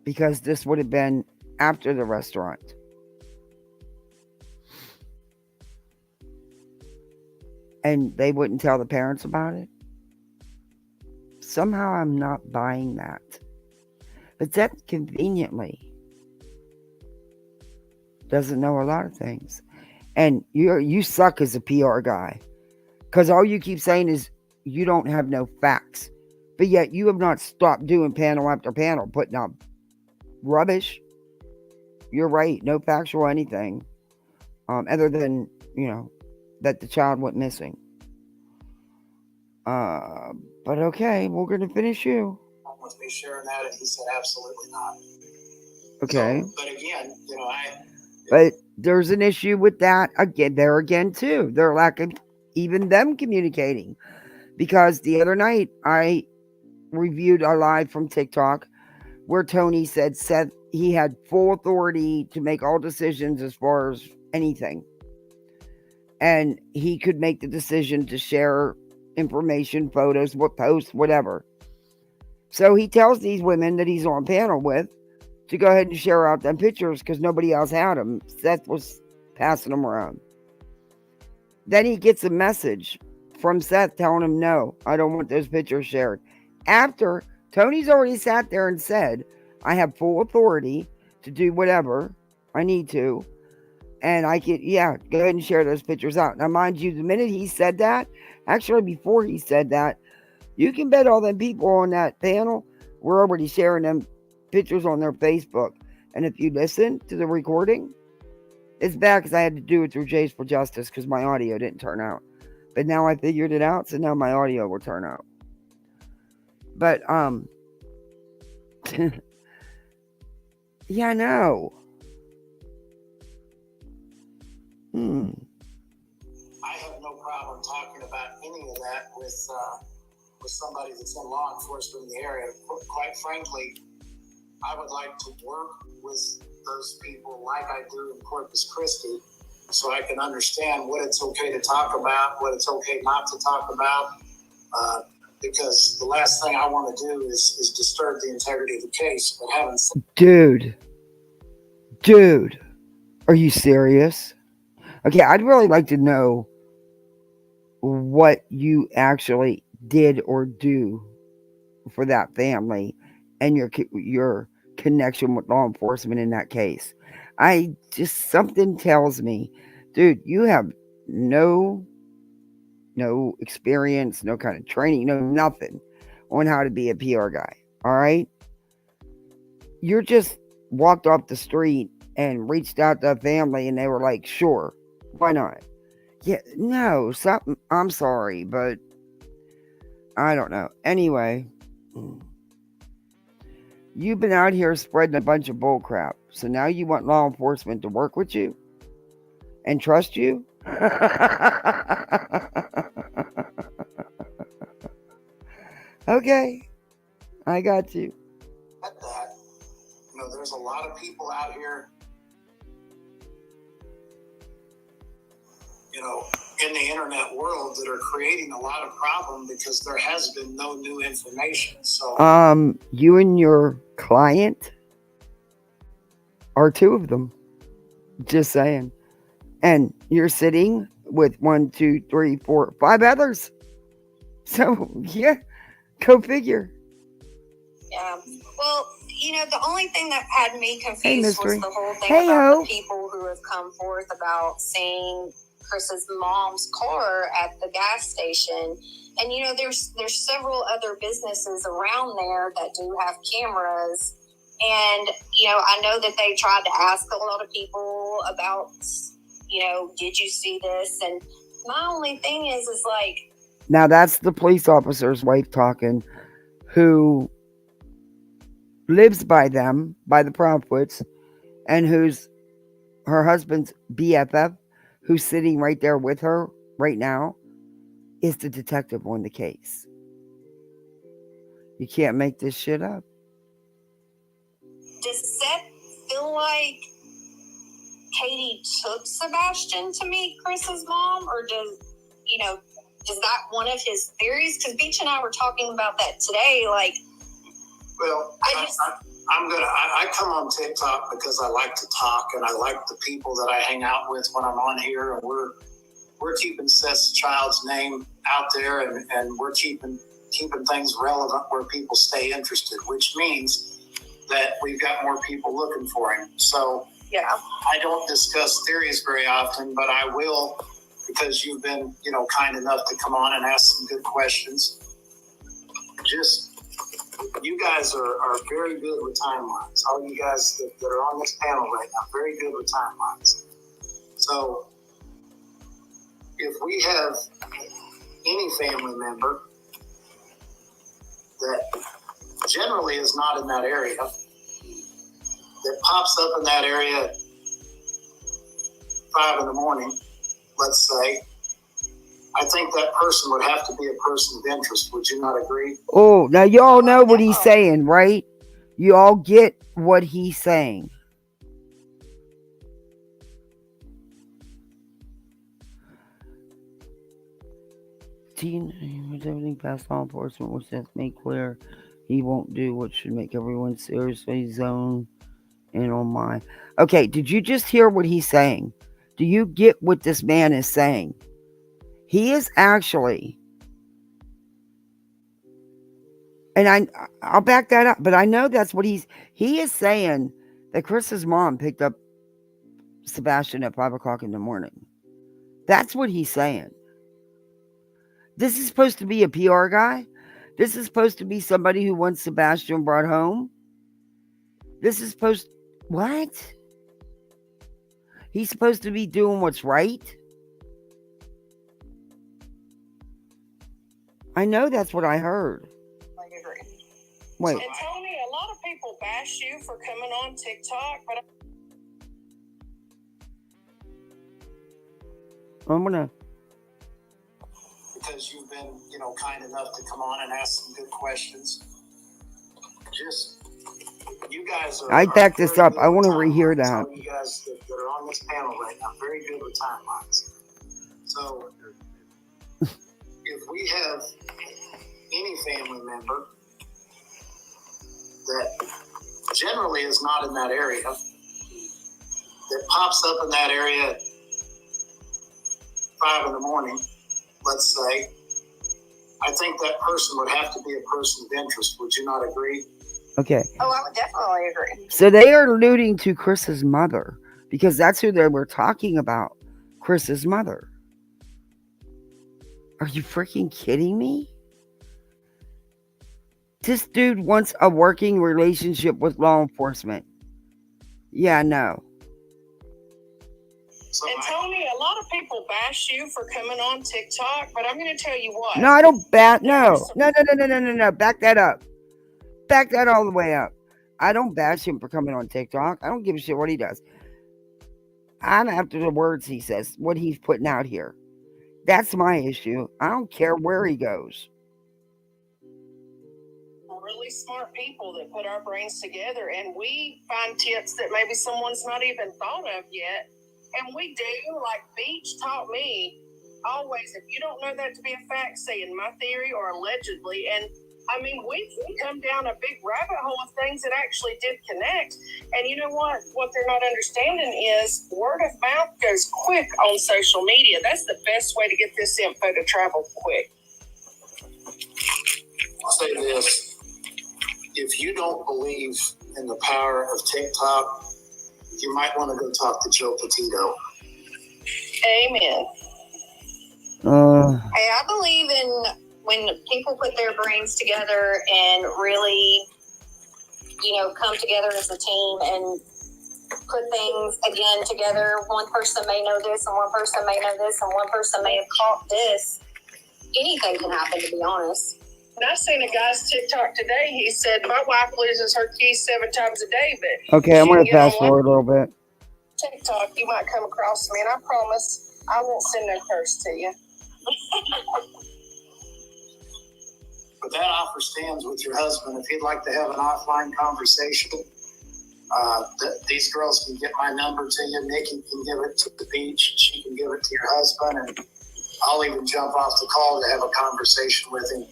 Because this would have been after the restaurant. And they wouldn't tell the parents about it? Somehow I'm not buying that. But Seth conveniently doesn't know a lot of things. And you suck as a PR guy. Because all you keep saying is you don't have no facts. But yet you have not stopped doing panel after panel, putting out rubbish. You're right. No factual anything. Other than, that the child went missing. But okay, we're going to finish you. With me sharing that, and he said absolutely not. Okay. So, but again, But there's an issue with that again too. They're lacking even them communicating. Because the other night I reviewed a live from TikTok where Tony said Seth, he had full authority to make all decisions as far as anything. And he could make the decision to share information, photos, posts, whatever. So he tells these women that he's on panel with to go ahead and share out them pictures because nobody else had them. Seth was passing them around. Then he gets a message from Seth telling him, no, I don't want those pictures shared. After Tony's already sat there and said, I have full authority to do whatever I need to. And I could, go ahead and share those pictures out. Now, mind you, the minute he said that, actually before he said that, you can bet all them people on that panel were already sharing them pictures on their Facebook. And if you listen to the recording, it's bad because I had to do it through Jays for Justice because my audio didn't turn out. But now I figured it out, so now my audio will turn out. But, yeah, no. I have no problem talking about any of that with somebody that's in law enforcement in the area. Quite frankly, I would like to work with those people like I do in Corpus Christi so I can understand what it's okay to talk about, what it's okay not to talk about, because the last thing I want to do is disturb the integrity of the case. But having Dude, are you serious? Okay, I'd really like to know what you actually did or do for that family and your connection with law enforcement in that case. Something tells me, dude, you have no experience, no kind of training, no nothing on how to be a PR guy. All right? You're just walked off the street and reached out to a family and they were like, sure, why not? Yeah, no, something, I'm sorry, but I don't know. Anyway, you've been out here spreading a bunch of bull crap. So now you want law enforcement to work with you and trust you? Okay, I got you. That, there's a lot of people out here, in the internet world that are creating a lot of problem because there has been no new information. So, you and your client are two of them. Just saying. And you're sitting with 1, 2, 3, 4, 5 others. So, yeah, go figure. Yeah. Well, the only thing that had me confused was the whole thing Hey, about ho. the people who have come forth about saying Chris's mom's car at the gas station. And, you know, there's several other businesses around there that do have cameras. And, you know, I know that they tried to ask a lot of people about, you know, did you see this? And my only thing is like... Now, that's the police officer's wife talking, who lives by them, by the Proudfoots, and who's her husband's BFF, who's sitting right there with her right now, is the detective on the case. You can't make this shit up. Does Seth feel like Katie took Sebastian to meet Chris's mom, or is that one of his theories? Because Beach and I were talking about that today. Like, well, I come on TikTok because I like to talk, and I like the people that I hang out with when I'm on here, and we're keeping Seth's child's name out there, and we're keeping things relevant where people stay interested, which means that we've got more people looking for him. So yeah, I don't discuss theories very often, but I will, because you've been, you know, kind enough to come on and ask some good questions. You guys are very good with timelines. All you guys that are on this panel right now, very good with timelines. So if we have any family member that generally is not in that area, that pops up in that area at 5 a.m, let's say, I think that person would have to be a person of interest. Would you not agree? Oh, now y'all know what he's saying, right? You all get what he's saying. With everything past law enforcement, which has made clear he won't do what should make everyone seriously zone in on my... Okay, did you just hear what he's saying? Do you get what this man is saying? He is actually... And I'll back that up, but I know that's what he is saying, that Chris's mom picked up Sebastian at 5 o'clock in the morning. That's what he's saying. This is supposed to be a PR guy. This is supposed to be somebody who wants Sebastian brought home. This is supposed... What? He's supposed to be doing what's right? I know that's what I heard. I agree. Wait. And Tony, a lot of people bash you for coming on TikTok, but I'm gonna... Because you've been, you know, kind enough to come on and ask some good questions. You guys are... I back this up. I want to rehear that. All you guys that are on this panel right now, very good with timelines. So, if we have any family member that generally is not in that area, that pops up in that area at 5 a.m, let's say, I think that person would have to be a person of interest. Would you not agree? Okay. Oh, I would definitely agree. So they are alluding to Chris's mother, because that's who they were talking about. Chris's mother. Are you freaking kidding me? This dude wants a working relationship with law enforcement. Yeah, no. And Tony, a lot of people bash you for coming on TikTok, but I'm going to tell you what. No, I don't bat. No. Back that up. Back that all the way up. I don't bash him for coming on TikTok. I don't give a shit what he does. I'm after the words he says, what he's putting out here. That's my issue. I don't care where he goes. Really smart people that put our brains together, and we find tips that maybe someone's not even thought of yet. And we do, like Beach taught me, always, if you don't know that to be a fact, say in my theory or allegedly. And I mean, we've come down a big rabbit hole of things that actually did connect. And you know what? What they're not understanding is word of mouth goes quick on social media. That's the best way to get this info to travel quick. I'll say this. If you don't believe in the power of TikTok, you might want to go talk to Joe Petito. Amen. Hey, I believe in when people put their brains together and really, come together as a team and put things again together. One person may know this, and one person may know this, and one person may have caught this. Anything can happen, to be honest. And I seen a guy's TikTok today. He said, my wife loses her keys 7 times a day, but Okay, I'm going to fast forward a little bit. TikTok, you might come across me, and I promise I won't send no curse to you. But that offer stands with your husband. If he'd like to have an offline conversation, these girls can get my number to you. Nikki can give it to the beach. She can give it to your husband, and I'll even jump off the call to have a conversation with him.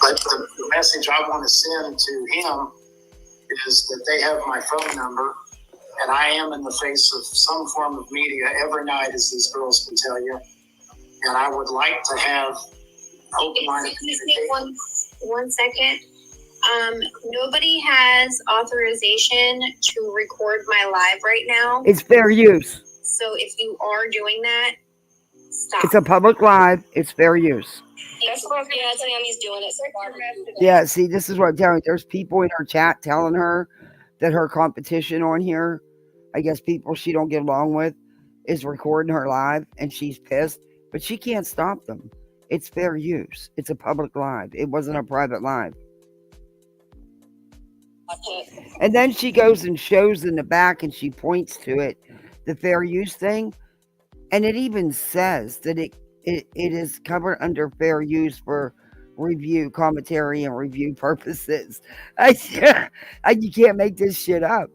But the message I want to send to him is that they have my phone number, and I am in the face of some form of media every night, as these girls can tell you. And I would like to have open line of communication. One second. Nobody has authorization to record my live right now. It's fair use. So if you are doing that, stop. It's a public live. It's fair use. That's what he's doing it. Yeah, see, this is what I'm telling you. There's people in her chat telling her that her competition on here, I guess people she don't get along with, is recording her live, and she's pissed. But she can't stop them. It's fair use. It's a public live. It wasn't a private live. And then she goes and shows in the back and she points to it, the fair use thing. And it even says that it is covered under fair use for review, commentary, and review purposes. You can't make this shit up.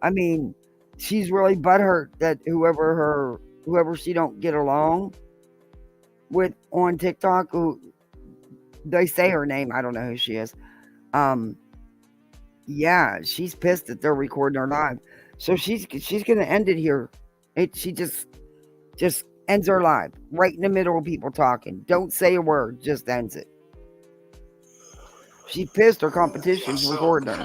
I mean, she's really butthurt that whoever she don't get along with on TikTok, who they say her name, I don't know who she is. Yeah, she's pissed that they're recording her live. So she's gonna end it here. She just ends her live right in the middle of people talking. Don't say a word, just ends it. She's pissed her competition's recording her.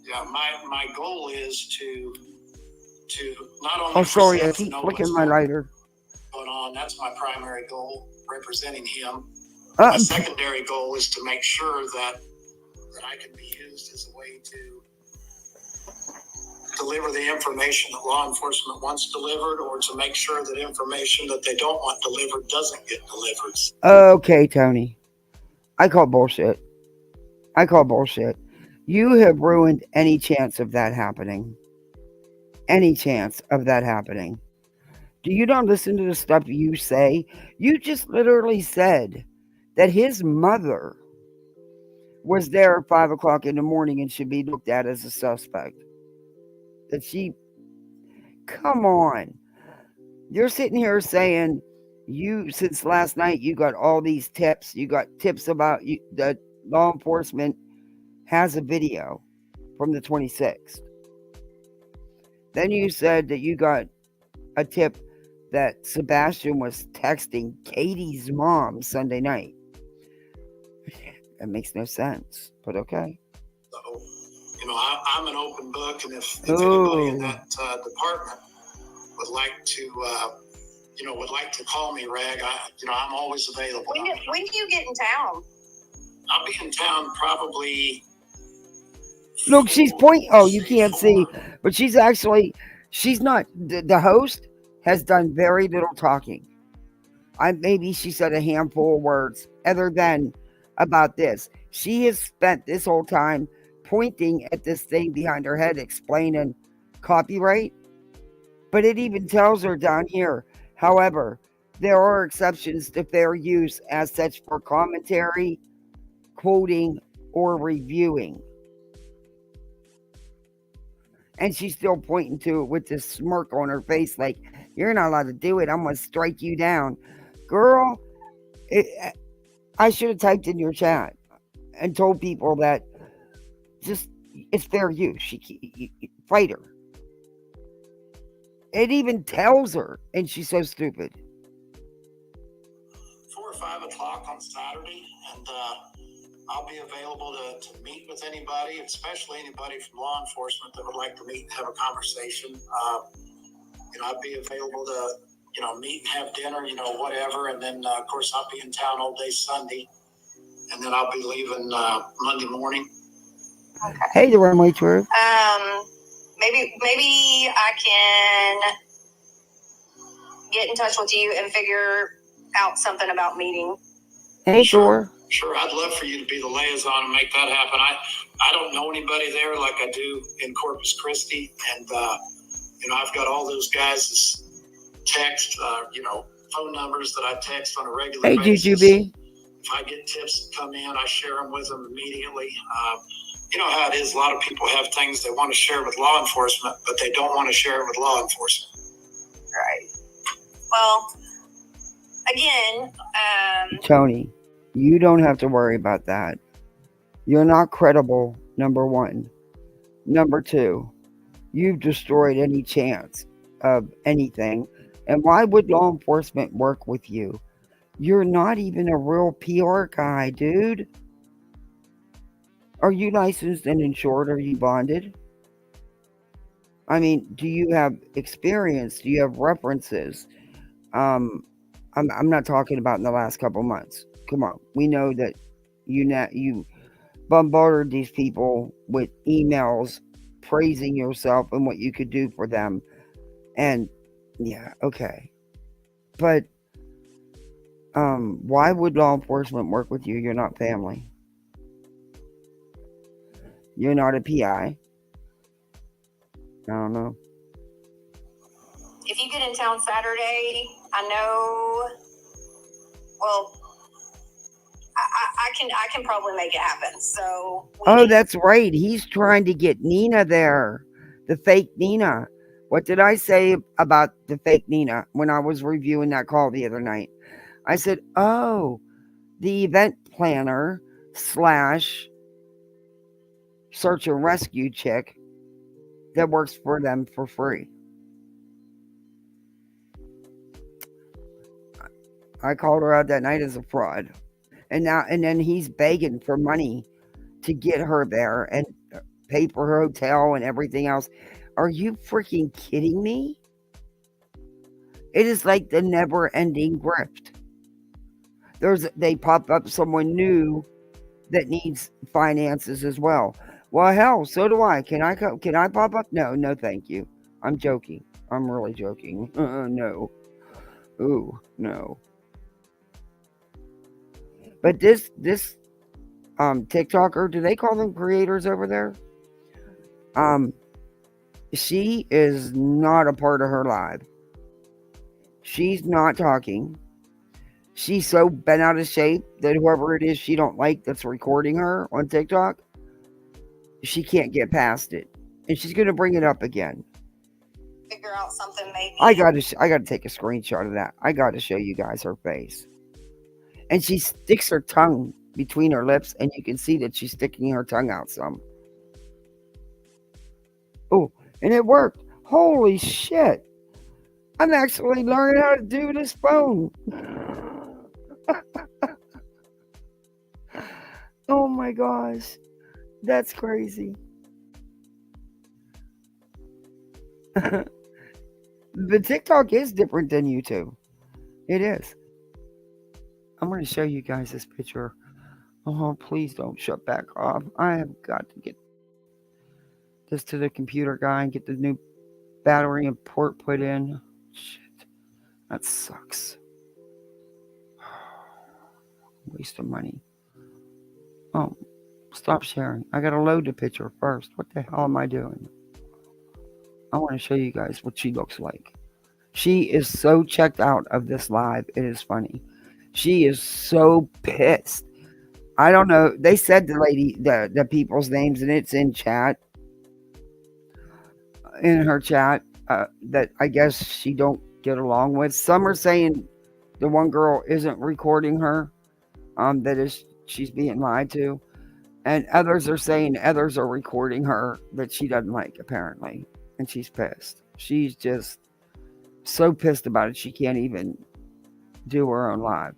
Yeah, my goal is to not only. Oh, sorry, I keep flicking my lighter. Going on, that's my primary goal, representing him. My secondary goal is to make sure that I can be used as a way to deliver the information that law enforcement wants delivered, or to make sure that information that they don't want delivered doesn't get delivered. Okay, Tony. I call bullshit. You have ruined any chance of that happening. Do you not listen to the stuff you say? You just literally said that his mother was there at 5 o'clock in the morning and should be looked at as a suspect. Come on. You're sitting here saying since last night, you got all these tips. You got tips about that law enforcement has a video from the 26th. Then you said that you got a tip that Sebastian was texting Katie's mom Sunday night. That makes no sense, but okay. So, I'm an open book, and if anybody in that department would like to call me, Rag, I'm always available. When do you get in town? I'll be in town probably. Look, she's pointing. Oh, you can't see, but she's not. The host has done very little talking. Maybe she said a handful of words other than about this. She has spent this whole time pointing at this thing behind her head, explaining copyright. But it even tells her down here, however, there are exceptions to fair use as such for commentary, quoting, or reviewing. And she's still pointing to it with this smirk on her face like, you're not allowed to do it. I'm going to strike you down. Girl, I should have typed in your chat and told people that it's fair use. Fight her. It even tells her, and she's so stupid. 4 or 5 o'clock on Saturday, and I'll be available to meet with anybody, especially anybody from law enforcement that would like to meet and have a conversation. I'd be available to, meet and have dinner, whatever. And then, of course, I'll be in town all day Sunday. And then I'll be leaving Monday morning. Okay. Hey, the runway truth. Maybe I can get in touch with you and figure out something about meeting. Hey, sure. Sure, I'd love for you to be the liaison and make that happen. I don't know anybody there like I do in Corpus Christi, and I've got all those guys' text, phone numbers that I text on a regular basis. GGB. If I get tips that come in, I share them with them immediately. You know how it is. A lot of people have things they want to share with law enforcement, but they don't want to share it with law enforcement. Right. Well, again, Tony, you don't have to worry about that. You're not credible, number one. Number two, you've destroyed any chance of anything. And why would law enforcement work with you? You're not even a real PR guy, dude. Are you licensed and insured? Are you bonded? I mean, do you have experience? Do you have references? I'm not talking about in the last couple months. Come on, we know that you bombarded these people with emails praising yourself and what you could do for them, and yeah, okay, but why would law enforcement work with you? You're not family. You're not a PI. I don't know. If you get in town Saturday, I know. Well, I can probably make it happen. So. That's right. He's trying to get Nina there, the fake Nina. What did I say about the fake Nina when I was reviewing that call the other night? I said, the event planner / search and rescue chick that works for them for free. I called her out that night as a fraud. And then he's begging for money to get her there and pay for her hotel and everything else. Are you freaking kidding me? It is like the never-ending grift. They pop up someone new that needs finances as well. Well, hell, so do I. Can I pop up? No, thank you. I'm joking. I'm really joking. No. Ooh, no. But this TikToker, do they call them creators over there? She is not a part of her live. She's not talking. She's so bent out of shape that whoever it is she don't like that's recording her on TikTok, she can't get past it. And she's going to bring it up again. Figure out something maybe. I got to take a screenshot of that. I got to show you guys her face. And she sticks her tongue between her lips, and you can see that she's sticking her tongue out some. Oh, and it worked. Holy shit. I'm actually learning how to do this phone. Oh my gosh. That's crazy. But TikTok is different than YouTube. It is. I'm going to show you guys this picture. Oh, please don't shut back off. I have got to get this to the computer guy and get the new battery and port put in. Shit. That sucks. Waste of money. Oh, stop sharing. I got to load the picture first. What the hell am I doing? I want to show you guys what she looks like. She is so checked out of this live. It is funny. She is so pissed. I don't know. They said the people's names, and it's in chat. In her chat, that I guess she don't get along with. Some are saying the one girl isn't recording her. She's being lied to. And others are saying others are recording her that she doesn't like, apparently. And she's pissed. She's just so pissed about it, she can't even do her own live.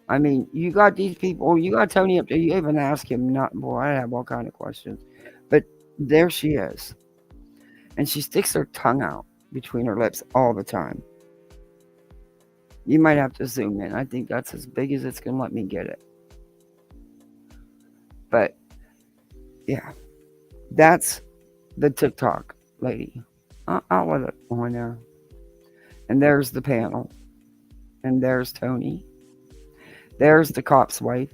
I mean, you got these people, you got Tony up there, you even ask him, boy, I have all kind of questions. But there she is. And she sticks her tongue out. between her lips all the time. You might have to zoom in. I think that's as big as it's going to let me get it. But, yeah. That's the TikTok lady. I'll let it on there. And there's the panel. And there's Tony. There's the cop's wife.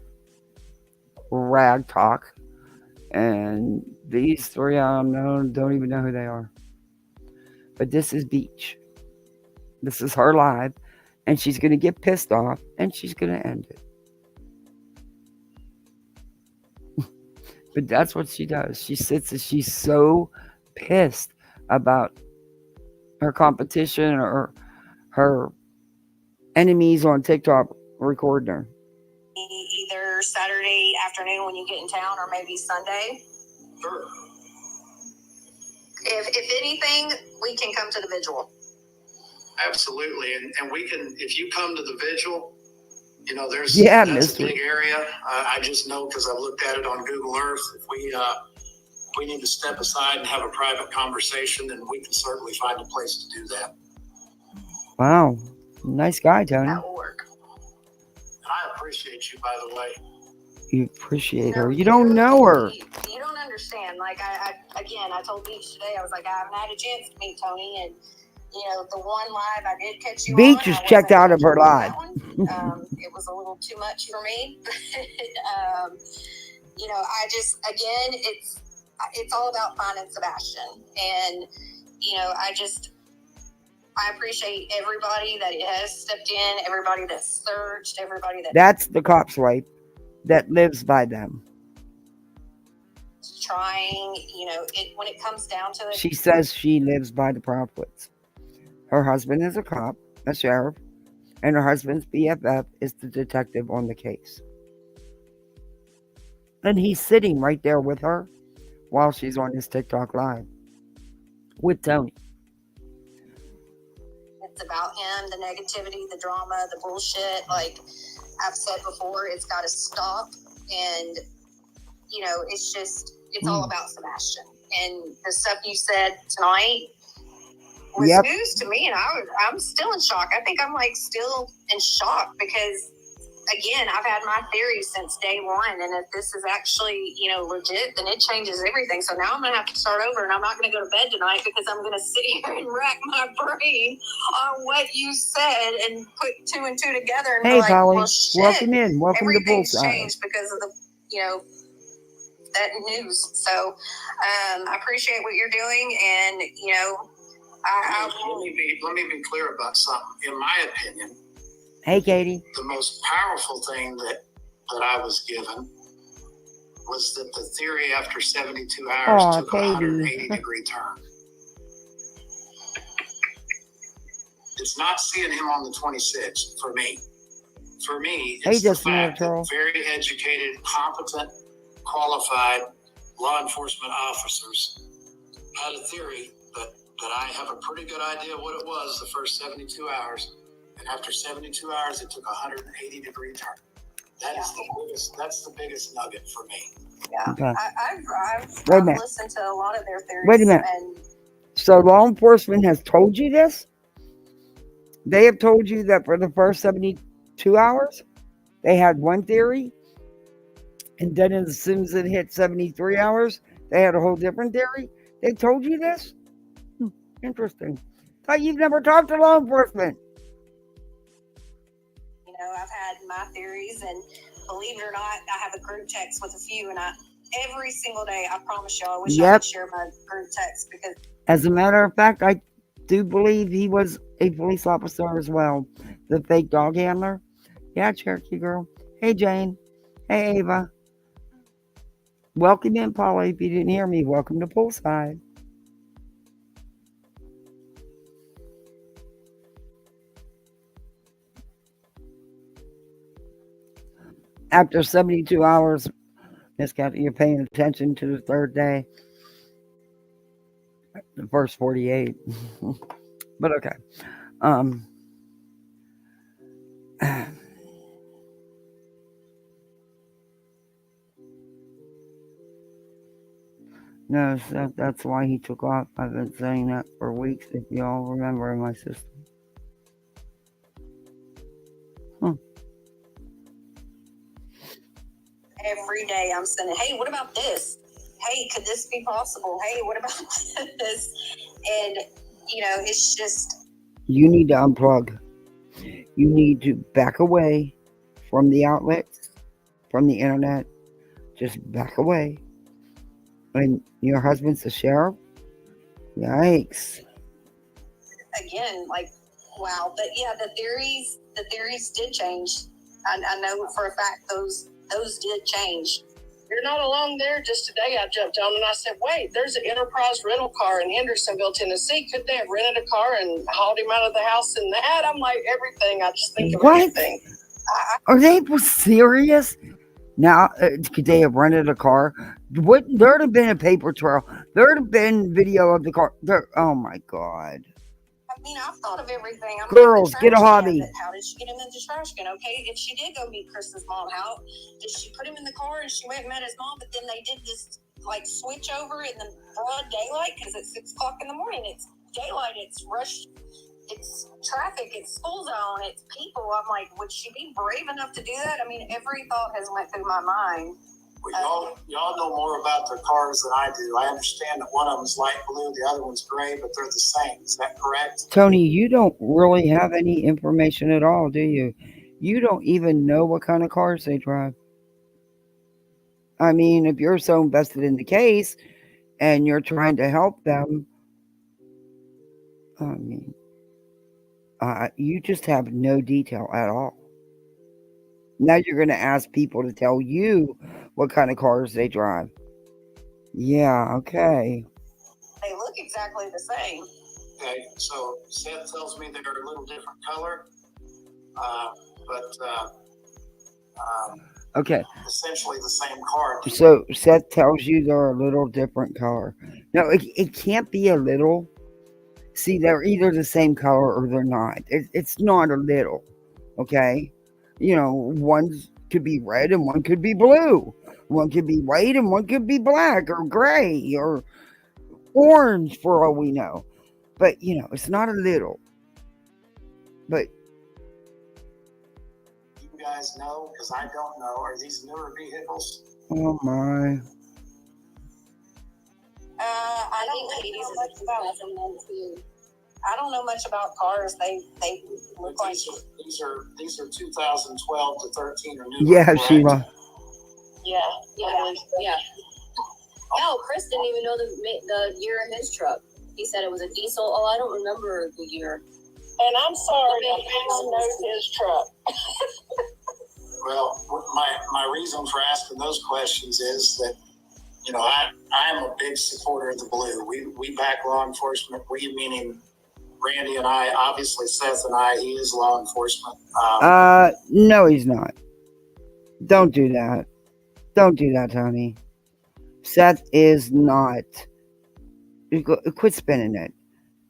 Rag Talk. And these three, I don't even know who they are. But this is Beach. This is her live. And she's going to get pissed off. And she's going to end it. But that's what she does. She sits and she's so pissed about her competition or her enemies on TikTok recording her. Either Saturday afternoon when you get in town or maybe Sunday. Sure. If anything, we can come to the vigil. Absolutely. And we can, if you come to the vigil, that's a big area. I just know because I've looked at it on Google Earth. If we need to step aside and have a private conversation, then we can certainly find a place to do that. Wow. Nice guy, Tony. That will work. I appreciate you, by the way. You appreciate her. You don't know her. You don't understand. Like, I told Beach today, I was like, I haven't had a chance to meet Tony. And, the one live I did catch you Beach on. is checked out of her live. It was a little too much for me. I just, again, it's all about finding Sebastian. And, I appreciate everybody that has stepped in, everybody that searched, everybody that... That's the cop's wife that lives by them. Trying, when it comes down to it... She says she lives by the prophets. Her husband is a cop, a sheriff, and her husband's BFF is the detective on the case. And he's sitting right there with her while she's on his TikTok live with Tony. It's about him, the negativity, the drama, the bullshit. Like I've said before, it's got to stop. And, it's all about Sebastian. And the stuff you said tonight was news to me. And I'm still in shock. I think I'm still in shock because, again, I've had my theories since day one. And if this is actually, legit, then it changes everything. So now I'm going to have to start over and I'm not going to go to bed tonight because I'm going to sit here and rack my brain on what you said and put two and two together and be like, Polly, well, shit, welcome in. Welcome to Bullseye. Everything's changed because of the, that news. So I appreciate what you're doing. And, let me be clear about something. In my opinion, hey, Katie. The most powerful thing that I was given was that the theory after 72 hours took a 180-degree turn. It's not seeing him on the 26th for me. For me, it's the fact that very educated, competent, qualified law enforcement officers had a theory that I have a pretty good idea what it was the first 72 hours. And after 72 hours, it took a 180-degree turn. That's the biggest nugget for me. Yeah. Okay. I've listened to a lot of their theories. Wait a minute. So law enforcement has told you this? They have told you that for the first 72 hours, they had one theory. And then as soon as it hit 73 hours, they had a whole different theory. They told you this? Interesting. Thought you've never talked to law enforcement. I've had my theories, and believe it or not, I have a group text with a few, and every single day, I promise you, I wish I could share my group text because... As a matter of fact, I do believe he was a police officer as well. The fake dog handler. Yeah, Cherokee girl. Hey, Jane. Hey, Ava. Welcome in, Polly. If you didn't hear me, welcome to Poolside. After 72 hours, Miss Kathy, you're paying attention to the third day. The first 48. But okay. No, that's why he took off. I've been saying that for weeks, if y'all remember in my system. Huh. Every day I'm sending, hey, what about this? Hey, could this be possible? Hey, what about this? And, it's just. You need to unplug. You need to back away from the outlets, from the internet. Just back away. And your husband's the sheriff? Yikes. Again, like, wow. But yeah, the theories did change. I know for a fact those did change. You're not alone there. Just today I jumped on and I said, wait, there's an Enterprise rental car in Hendersonville, Tennessee. Could they have rented a car and hauled him out of the house in that? I'm like, everything. I just think of everything. Are they serious? Now, could they have rented a car? There'd have been a paper trail. There'd have been video of the car. Oh my God. I mean, I've thought of everything. Girls, get a hobby. How did she get him in the trash can? Okay, if she did go meet Chris's mom, how did she put him in the car and she went and met his mom? But then they did this switch over in the broad daylight because it's 6 o'clock in the morning. It's daylight. It's rush. It's traffic. It's school zone. It's people. I'm like, would she be brave enough to do that? I mean, every thought has went through my mind. Well, y'all know more about their cars than I do. I understand that one of them's light blue, the other one's gray, but they're the same. Is that correct? Tony, you don't really have any information at all, do you? You don't even know what kind of cars they drive. I mean, if you're so invested in the case and you're trying to help them, I mean, you just have no detail at all. Now you're going to ask people to tell you what kind of cars they drive. Yeah, okay. They look exactly the same. Okay, so Seth tells me they're a little different color, okay. Essentially the same car. So Seth tells you they're a little different color. No, it can't be a little. See, they're either the same color or they're not. It's not a little, okay? One could be red and one could be blue. One could be white and one could be black or gray or orange for all we know. But, it's not a little. But you guys know, because I don't know, are these newer vehicles? Oh, my. I don't know much about cars. They look like these are 2012 to 13 or new. Yeah, Sheila. Yeah. No, Chris didn't even know the year of his truck. He said it was a diesel. Oh, I don't remember the year. And I'm sorry, Mathis knows his truck. Well, my reason for asking those questions is that, I'm a big supporter of the blue. We back law enforcement. We, meaning Randy and I, obviously Seth and I, he is law enforcement. No, he's not. Don't do that. Don't do that, Tony. Seth is not. Quit spinning it.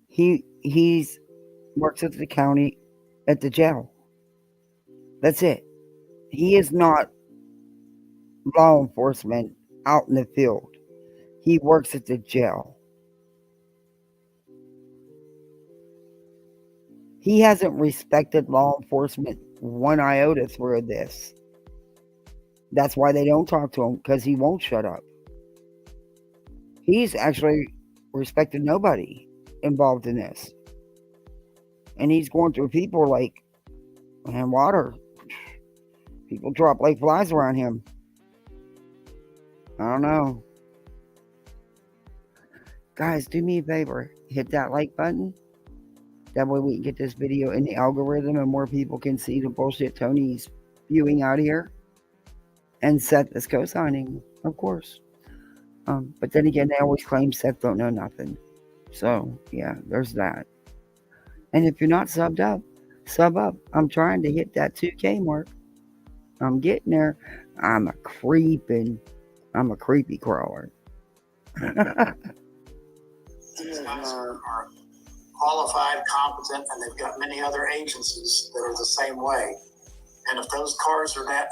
He's works at the county, at the jail. That's it. He is not law enforcement out in the field. He works at the jail. He hasn't respected law enforcement one iota through this. That's why they don't talk to him, because he won't shut up. He's actually respected nobody involved in this. And he's going through people like water. People drop like flies around him. I don't know. Guys, do me a favor. Hit that like button. That way we can get this video in the algorithm and more people can see the bullshit Tony's spewing out here. And Seth is co-signing, of course. But then again, they always claim Seth don't know nothing. So, yeah, there's that. And if you're not subbed up, sub up. I'm trying to hit that 2K mark. I'm getting there. I'm a creepy crawler. These guys are qualified, competent, and they've got many other agencies that are the same way. And if those cars are that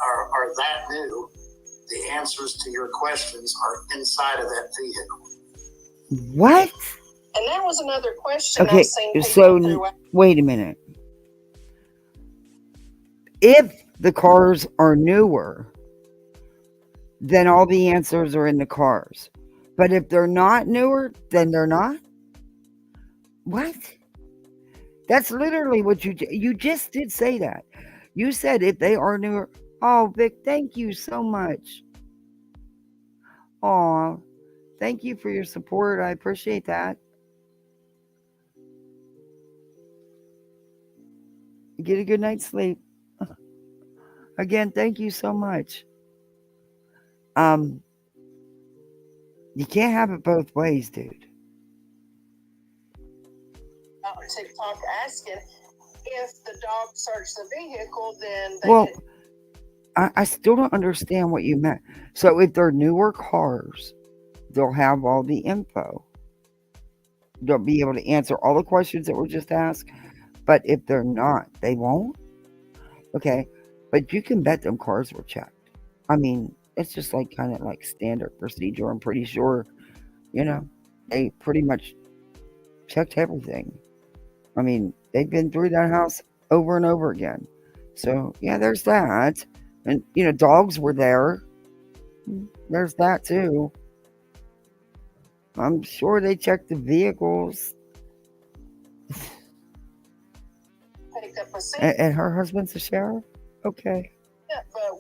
new, the answers to your questions are inside of that vehicle. What? And that was another question Okay, I've seen people so wait a minute. If the cars are newer, then all the answers are in the cars. But if they're not newer, then they're not? What? That's literally what you just did say that. You said if they are newer. Oh, Vic, thank you so much. Aw, thank you for your support. I appreciate that. Get a good night's sleep. Again, thank you so much. You can't have it both ways, dude. TikTok asking if the dog searched the vehicle, then they Well, I still don't understand what you meant. So if they're newer cars, they'll have all the info. They'll be able to answer all the questions that were just asked. But if they're not, they won't. Okay. But you can bet them cars were checked. I mean, it's just like kind of like standard procedure. I'm pretty sure, they pretty much checked everything. I mean, they've been through that house over and over again. So, yeah, there's that. And, dogs were there. There's that too. I'm sure they checked the vehicles. And her husband's a sheriff? Okay. Yeah, but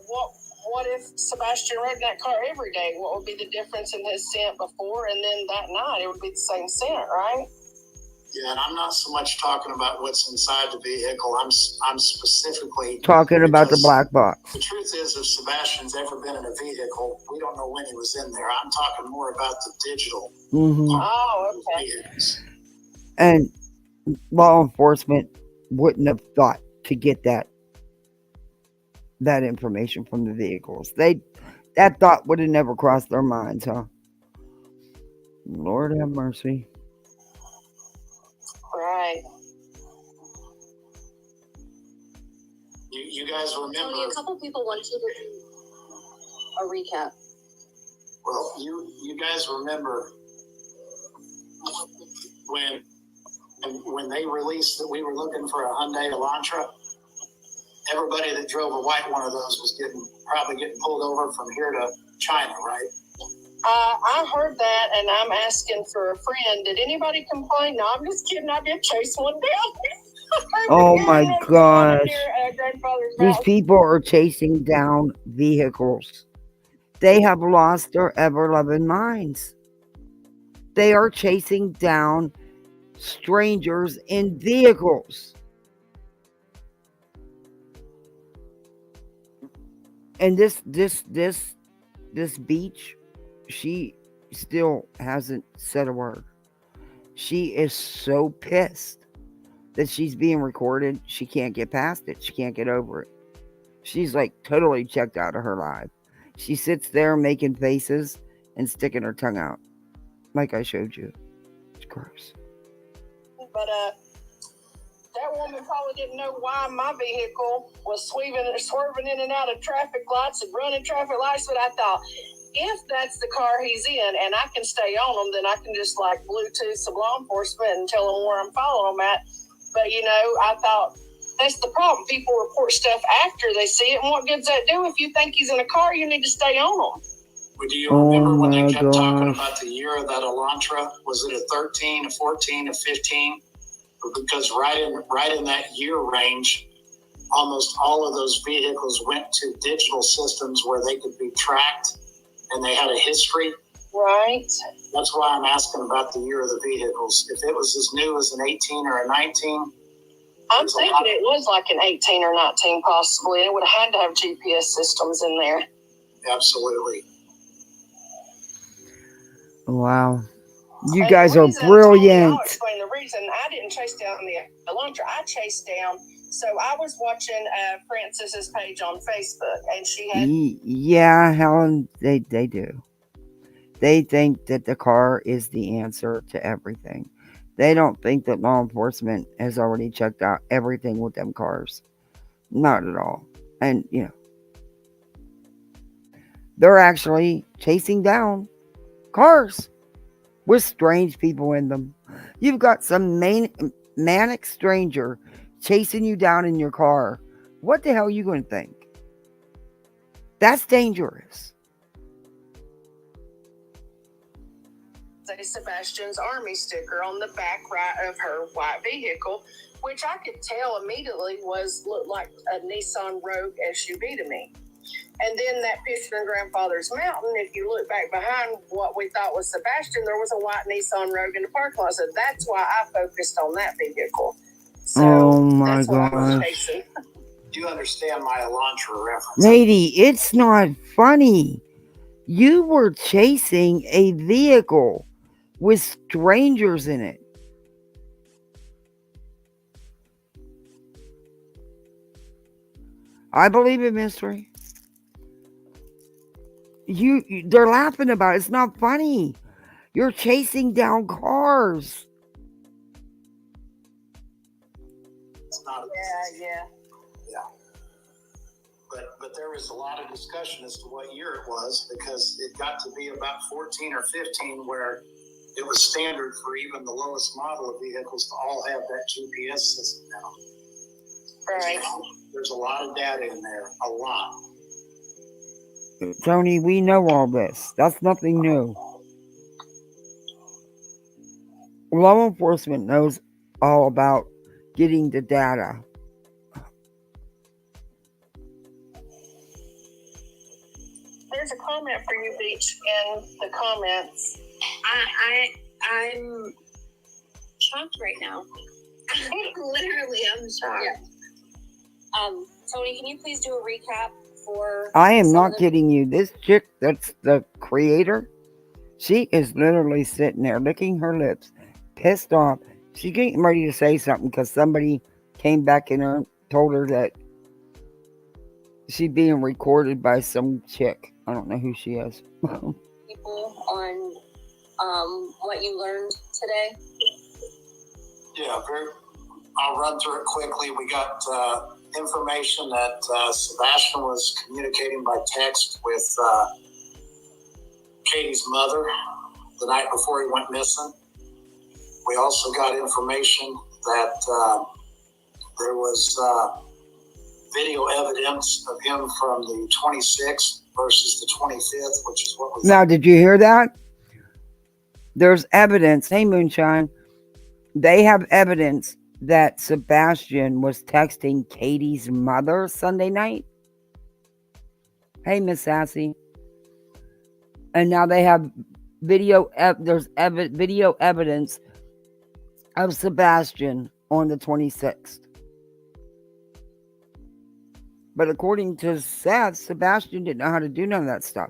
what if Sebastian rode that car every day? What would be the difference in his scent before and then that night? It would be the same scent, right? Yeah, and I'm not so much talking about what's inside the vehicle. I'm specifically talking about the black box. The truth is, if Sebastian's ever been in a vehicle, we don't know when he was in there. I'm talking more about the digital. Oh, okay. Vehicles. And law enforcement wouldn't have thought to get that information from the vehicles. That thought would have never crossed their minds, huh? Lord have mercy. Right. You guys remember? Tony, a couple people want you to do a recap. Well, you guys remember when they released that we were looking for a Hyundai Elantra? Everybody that drove a white one of those was probably getting pulled over from here to China, right? I heard that, and I'm asking for a friend. Did anybody complain? No, I'm just kidding. I did chase one down. Oh my gosh. These people are chasing down vehicles. They have lost their ever-loving minds. They are chasing down strangers in vehicles. And this beach, she still hasn't said a word. She is so pissed that she's being recorded. She can't get past it. She can't get over it. She's like totally checked out of her life. She sits there making faces and sticking her tongue out, like I showed you. It's gross. But that woman probably didn't know why my vehicle was swerving in and out of traffic lights and running traffic lights. But I thought, if that's the car he's in and I can stay on them, then I can just like Bluetooth some law enforcement and tell them where I'm following them at. But, I thought that's the problem. People report stuff after they see it. And what good's that do? If you think he's in a car, you need to stay on him. Well, do you remember when they kept talking about the year of that Elantra? Was it a 13, a 14, a 15? Because right in that year range, almost all of those vehicles went to digital systems where they could be tracked and they had a history. Right. That's why I'm asking about the year of the vehicles. If it was as new as an 18 or a 19. I'm thinking it was like an 18 or 19 possibly. It would have had to have GPS systems in there. Absolutely. Wow. You guys are brilliant. I'll explain the reason. I didn't chase down the Elantra. I chased down. So I was watching Francis's page on Facebook, and she had. Yeah, Helen, they do. They think that the car is the answer to everything. They don't think that law enforcement has already checked out everything with them cars. Not at all. And, they're actually chasing down cars. with strange people in them. You've got some manic stranger chasing you down in your car. What the hell are you going to think? That's dangerous. Say Sebastian's Army sticker on the back right of her white vehicle, which I could tell immediately looked like a Nissan Rogue SUV to me. And then that picture in Grandfather's Mountain, if you look back behind what we thought was Sebastian, there was a white Nissan Rogue in the parking lot. So that's why I focused on that vehicle. So oh my that's what I was gosh. chasing. Do you understand my Elantra reference? Lady, it's not funny. You were chasing a vehicle with strangers in it. I believe in mystery. They're laughing about it. It's not funny. You're chasing down cars. It's not. Yeah. But there was a lot of discussion as to what year it was, because it got to be about 14 or 15 where it was standard for even the lowest model of vehicles to all have that GPS system now. Right. There's a lot of data in there, a lot. Tony, we know all this. That's nothing new. Law enforcement knows all about getting the data. There's a comment for you, Beach, in the comments. I'm shocked right now. Literally, I'm shocked. Yeah. Tony, can you please do a recap for? I am not kidding you. This chick, that's the creator, she is literally sitting there licking her lips, pissed off. She's getting ready to say something because somebody came back in her and told her that she's being recorded by some chick. I don't know who she is. People on what you learned today? Yeah, I'll run through it quickly. We got information that Sebastian was communicating by text with Katie's mother the night before he went missing. We also got information that there was video evidence of him from the 26th versus the 25th, which is what we... Now, did you hear that? There's evidence. Hey, Moonshine. They have evidence that Sebastian was texting Katie's mother Sunday night. Hey, Miss Sassy. And now they have video evidence of Sebastian on the 26th. But according to Seth, Sebastian didn't know how to do none of that stuff.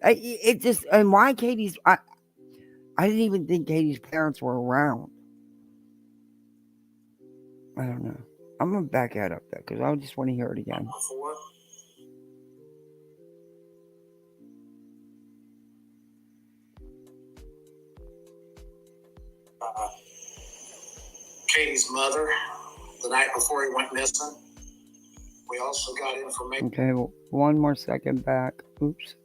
It just, and why Katie's, I didn't even think Katie's parents were around. I don't know. I'm going to back that up though, because I just want to hear it again. Katie's mother the night before he went missing. We also got information. Okay, well, one more second back. Oops.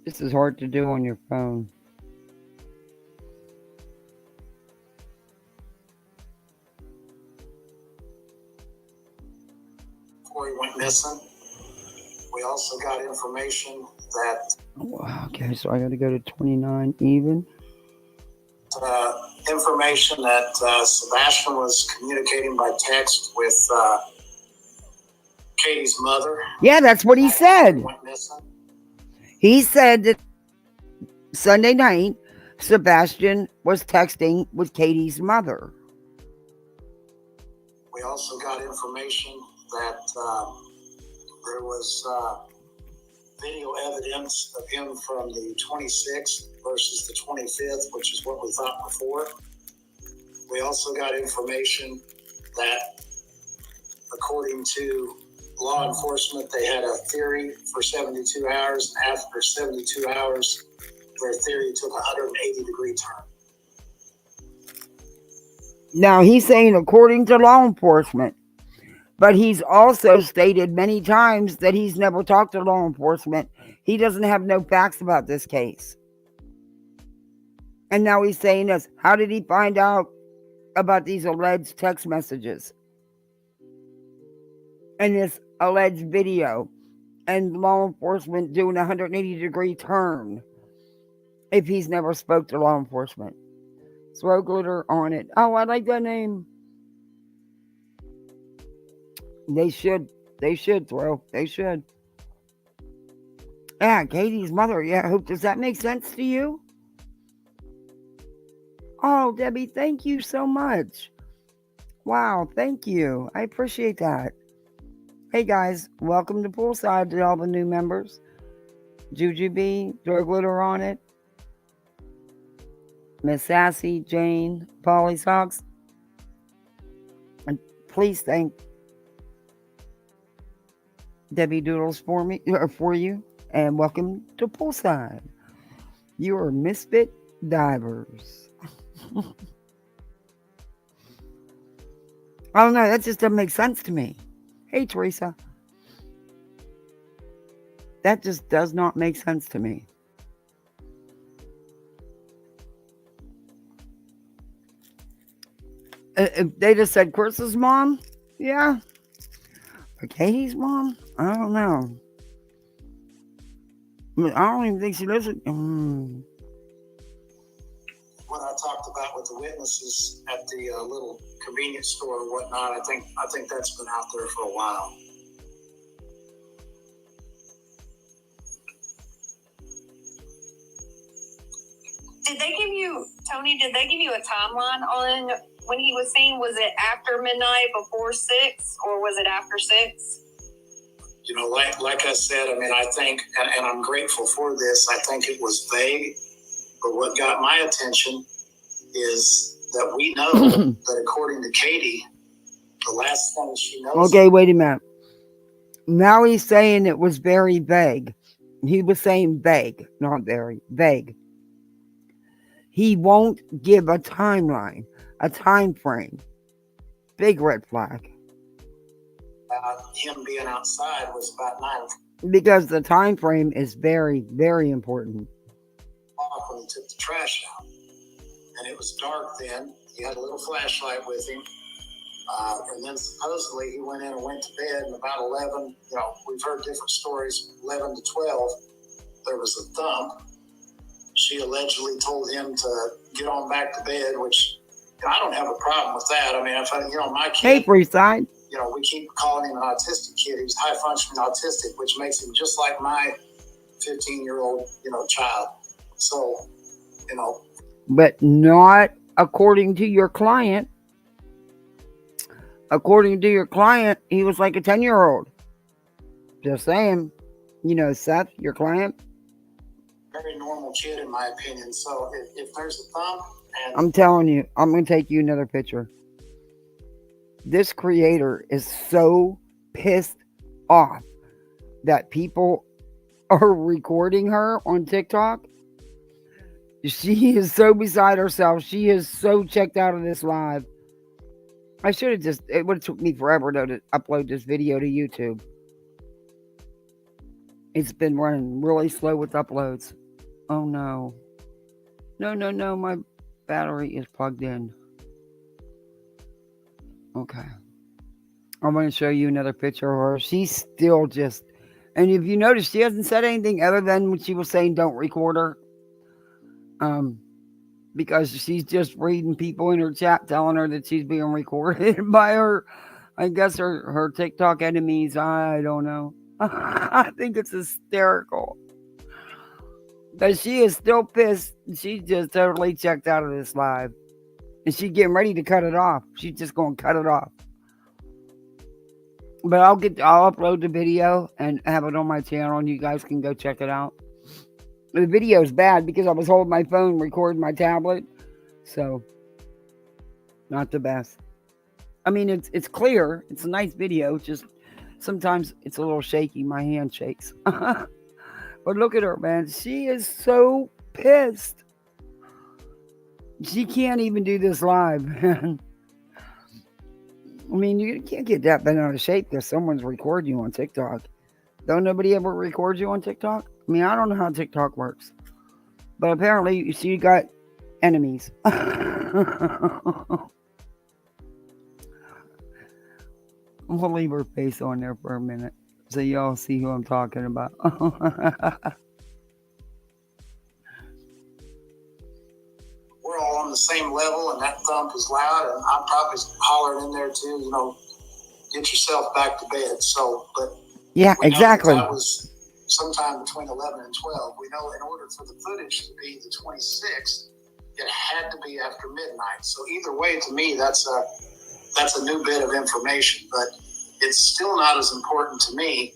This is hard to do on your phone. Before he went missing, we also got information that... Okay, so I got to go to 29 even. Information that Sebastian was communicating by text with Katie's mother. Yeah, that's what he said. He said that Sunday night, Sebastian was texting with Katie's mother. We also got information that there was video evidence of him from the 26th versus the 25th, which is what we thought before. We also got information that, according to law enforcement, they had a theory for 72 hours, and after 72 hours, their theory took a 180-degree turn. Now, he's saying, according to law enforcement, But he's also stated many times that he's never talked to law enforcement. He doesn't have no facts about this case. And now he's saying this. How did he find out about these alleged text messages and this alleged video and law enforcement doing a 180-degree turn if he's never spoke to law enforcement? Throw glitter on it. Oh, I like that name. They should throw. They should. Yeah, Katie's mother. Yeah, does that make sense to you? Oh, Debbie, thank you so much. Wow, thank you. I appreciate that. Hey guys, welcome to Poolside to all the new members. Juju B, throw glitter on it. Miss Sassy, Jane, Polly Socks. And please thank Debbie Doodles for you. And welcome to Poolside. You are misfit divers. I don't know, that just doesn't make sense to me. Hey, Teresa. That just does not make sense to me. They just said Chris's mom? Yeah. But Katie's mom? I don't know. I don't even think she lives in... What I talked about with the witnesses at the little convenience store and whatnot, I think that's been out there for a while. Tony, did they give you a timeline on when he was seen? Was it after midnight, before 6, or was it after 6? You know, like I said, I mean, I think, and I'm grateful for this, I think it was vague, but what got my attention is that we know that according to Katie, the last thing she knows... Okay, wait a minute. Now he's saying it was very vague. He was saying vague, not very, vague. He won't give a timeline, a time frame. Big red flag. Him being outside was about 9 because the time frame is very, very important. When he took the trash out, and it was dark then. He had a little flashlight with him, and then supposedly he went in and went to bed. And about 11, you know, we've heard different stories. 11 to 12, there was a thump. She allegedly told him to get on back to bed, which I don't have a problem with that. I mean, if my kid. Hey, Freeside. You know, we keep calling him an autistic kid. He was high functioning autistic, which makes him just like my 15-year-old, child. So, But not according to your client. According to your client, he was like a 10-year-old. Just saying. Seth, your client. Very normal kid, in my opinion. So, if there's a thump. I'm telling you, I'm going to take you another picture. This creator is so pissed off that people are recording her on TikTok. She is so beside herself. She is so checked out of this live. I should have it would have took me forever to upload this video to YouTube. It's been running really slow with uploads. Oh no. No, my battery is plugged in. Okay. I'm going to show you another picture of her. She's still just... And if you notice, she hasn't said anything other than when she was saying don't record her. Because she's just reading people in her chat telling her that she's being recorded by her... I guess her TikTok enemies. I don't know. I think it's hysterical. But she is still pissed. She's just totally checked out of this live. And she's getting ready to cut it off. She's just going to cut it off. But I'll upload the video and have it on my channel, and you guys can go check it out. The video is bad because I was holding my phone, recording my tablet. So, not the best. I mean, it's clear. It's a nice video. Just sometimes it's a little shaky. My hand shakes. But look at her, man. She is so pissed. She can't even do this live. I mean, you can't get that bent out of shape because someone's recording you on TikTok. Don't nobody ever record you on TikTok? I mean, I don't know how TikTok works. But apparently, you see, you got enemies. We'll leave her face on there for a minute so y'all see who I'm talking about. We're all on the same level, and that thump is loud, and I'm probably hollering in there too, you know, get yourself back to bed. So, but yeah, exactly. That was sometime between 11 and 12. We know in order for the footage to be the 26th, it had to be after midnight. So either way, to me, that's a new bit of information, but it's still not as important to me.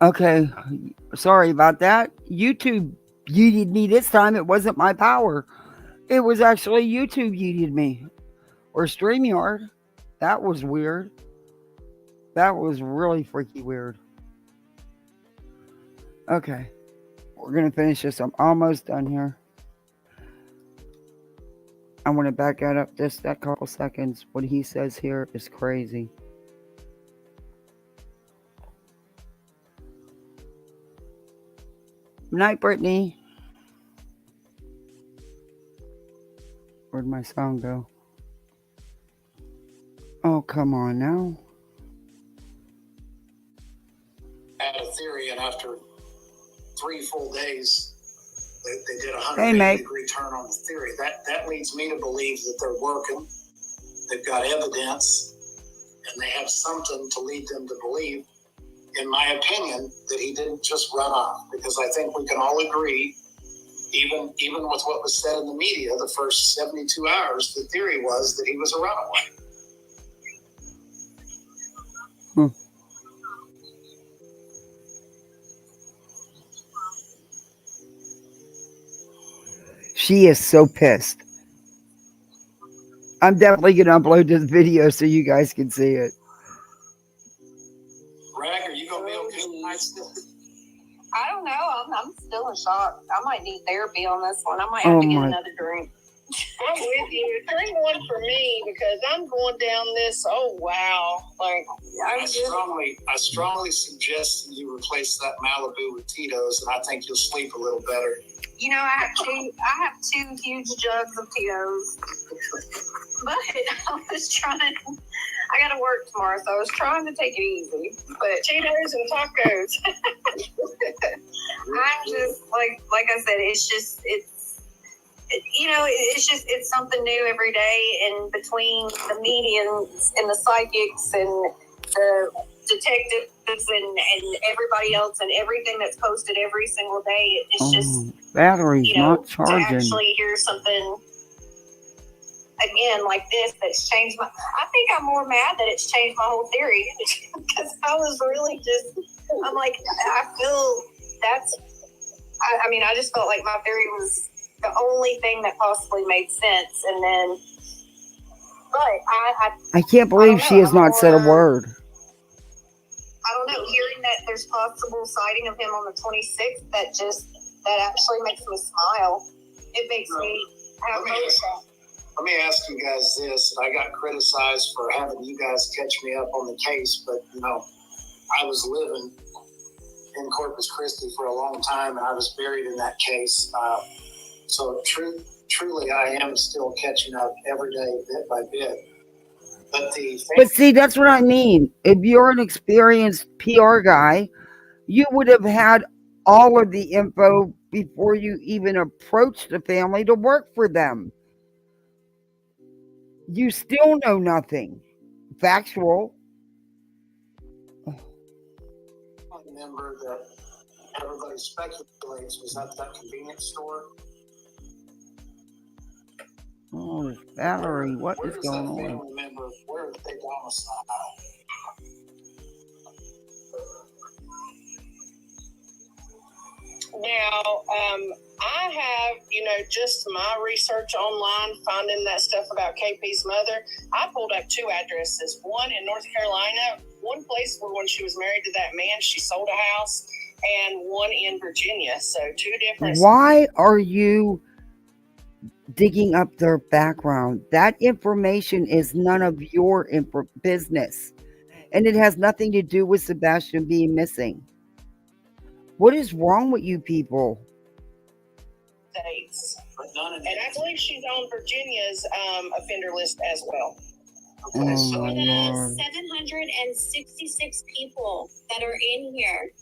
Okay, sorry about that. YouTube yeeted me this time. It wasn't my power. It was actually YouTube yeeted me. Or StreamYard. That was weird. That was really freaky weird. Okay, we're going to finish this. I'm almost done here. I want to back that up just that couple seconds. What he says here is crazy. Night, Brittany. Where'd my sound go? Oh, come on now. I had a theory, and after 3 full days, they did a 180-degree turn on the theory. That leads me to believe that they're working. They've got evidence, and they have something to lead them to believe, in my opinion, that he didn't just run off. Because I think we can all agree, even with what was said in the media, the first 72 hours, the theory was that he was a runaway. She is so pissed. I'm definitely going to upload this video so you guys can see it. Rag, are you going to be okay tonight? I don't know. I'm still in shock. I might need therapy on this one. I might have to get another drink. I'm with you. Drink one for me because I'm going down this. Oh wow! Like I strongly suggest that you replace that Malibu with Tito's, and I think you'll sleep a little better. You know, I have 2 huge jugs of Tito's, but I was trying. I got to work tomorrow, so I was trying to take it easy. But Tito's and tacos. I'm just like I said, it's something new every day, and between the mediums and the psychics and the detectives and everybody else and everything that's posted every single day, it's just battery's not charging. To actually hear something again like this that's changed I think I'm more mad that it's changed my whole theory because I was really I'm like, I feel I just felt like my theory was the only thing that possibly made sense, and then but I can't believe she has not said a word. I don't know, hearing that there's possible sighting of him on the 26th, that actually makes me smile. It makes me have hope. Let me ask you guys this, and I got criticized for having you guys catch me up on the case, but I was living in Corpus Christi for a long time, and I was buried in that case. So truly, I am still catching up every day, bit by bit. But see, that's what I mean. If you're an experienced PR guy, you would have had all of the info before you even approach the family to work for them. You still know nothing factual. I remember that everybody speculates was at that convenience store. Oh, Valerie, what is going on? Family member, where are they domiciled? Now, I have, just my research online, finding that stuff about KP's mother. I pulled up 2 addresses, one in North Carolina, one place where when she was married to that man, she sold a house, and one in Virginia. So 2 different. Why are you digging up their background? That information is none of your business. And it has nothing to do with Sebastian being missing. What is wrong with you people? States. And I believe she's on Virginia's offender list as well. Okay, so the 766 people that are in here.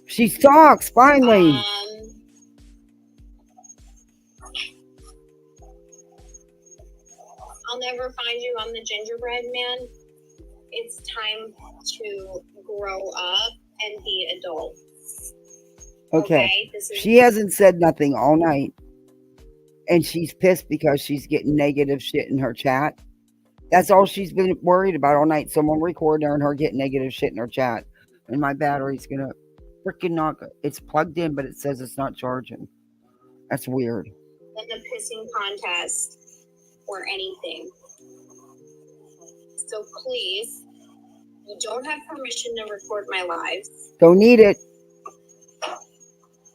She talks, finally. I'll never find you on the gingerbread man. It's time to grow up and be adults. Okay. She hasn't said nothing all night. And she's pissed because she's getting negative shit in her chat. That's all she's been worried about all night. Someone recording her and her getting negative shit in her chat. And my battery's going to freaking knock it. It's plugged in, but it says it's not charging. That's weird. In the pissing contest or anything. So please, you don't have permission to record my lives. Don't need it.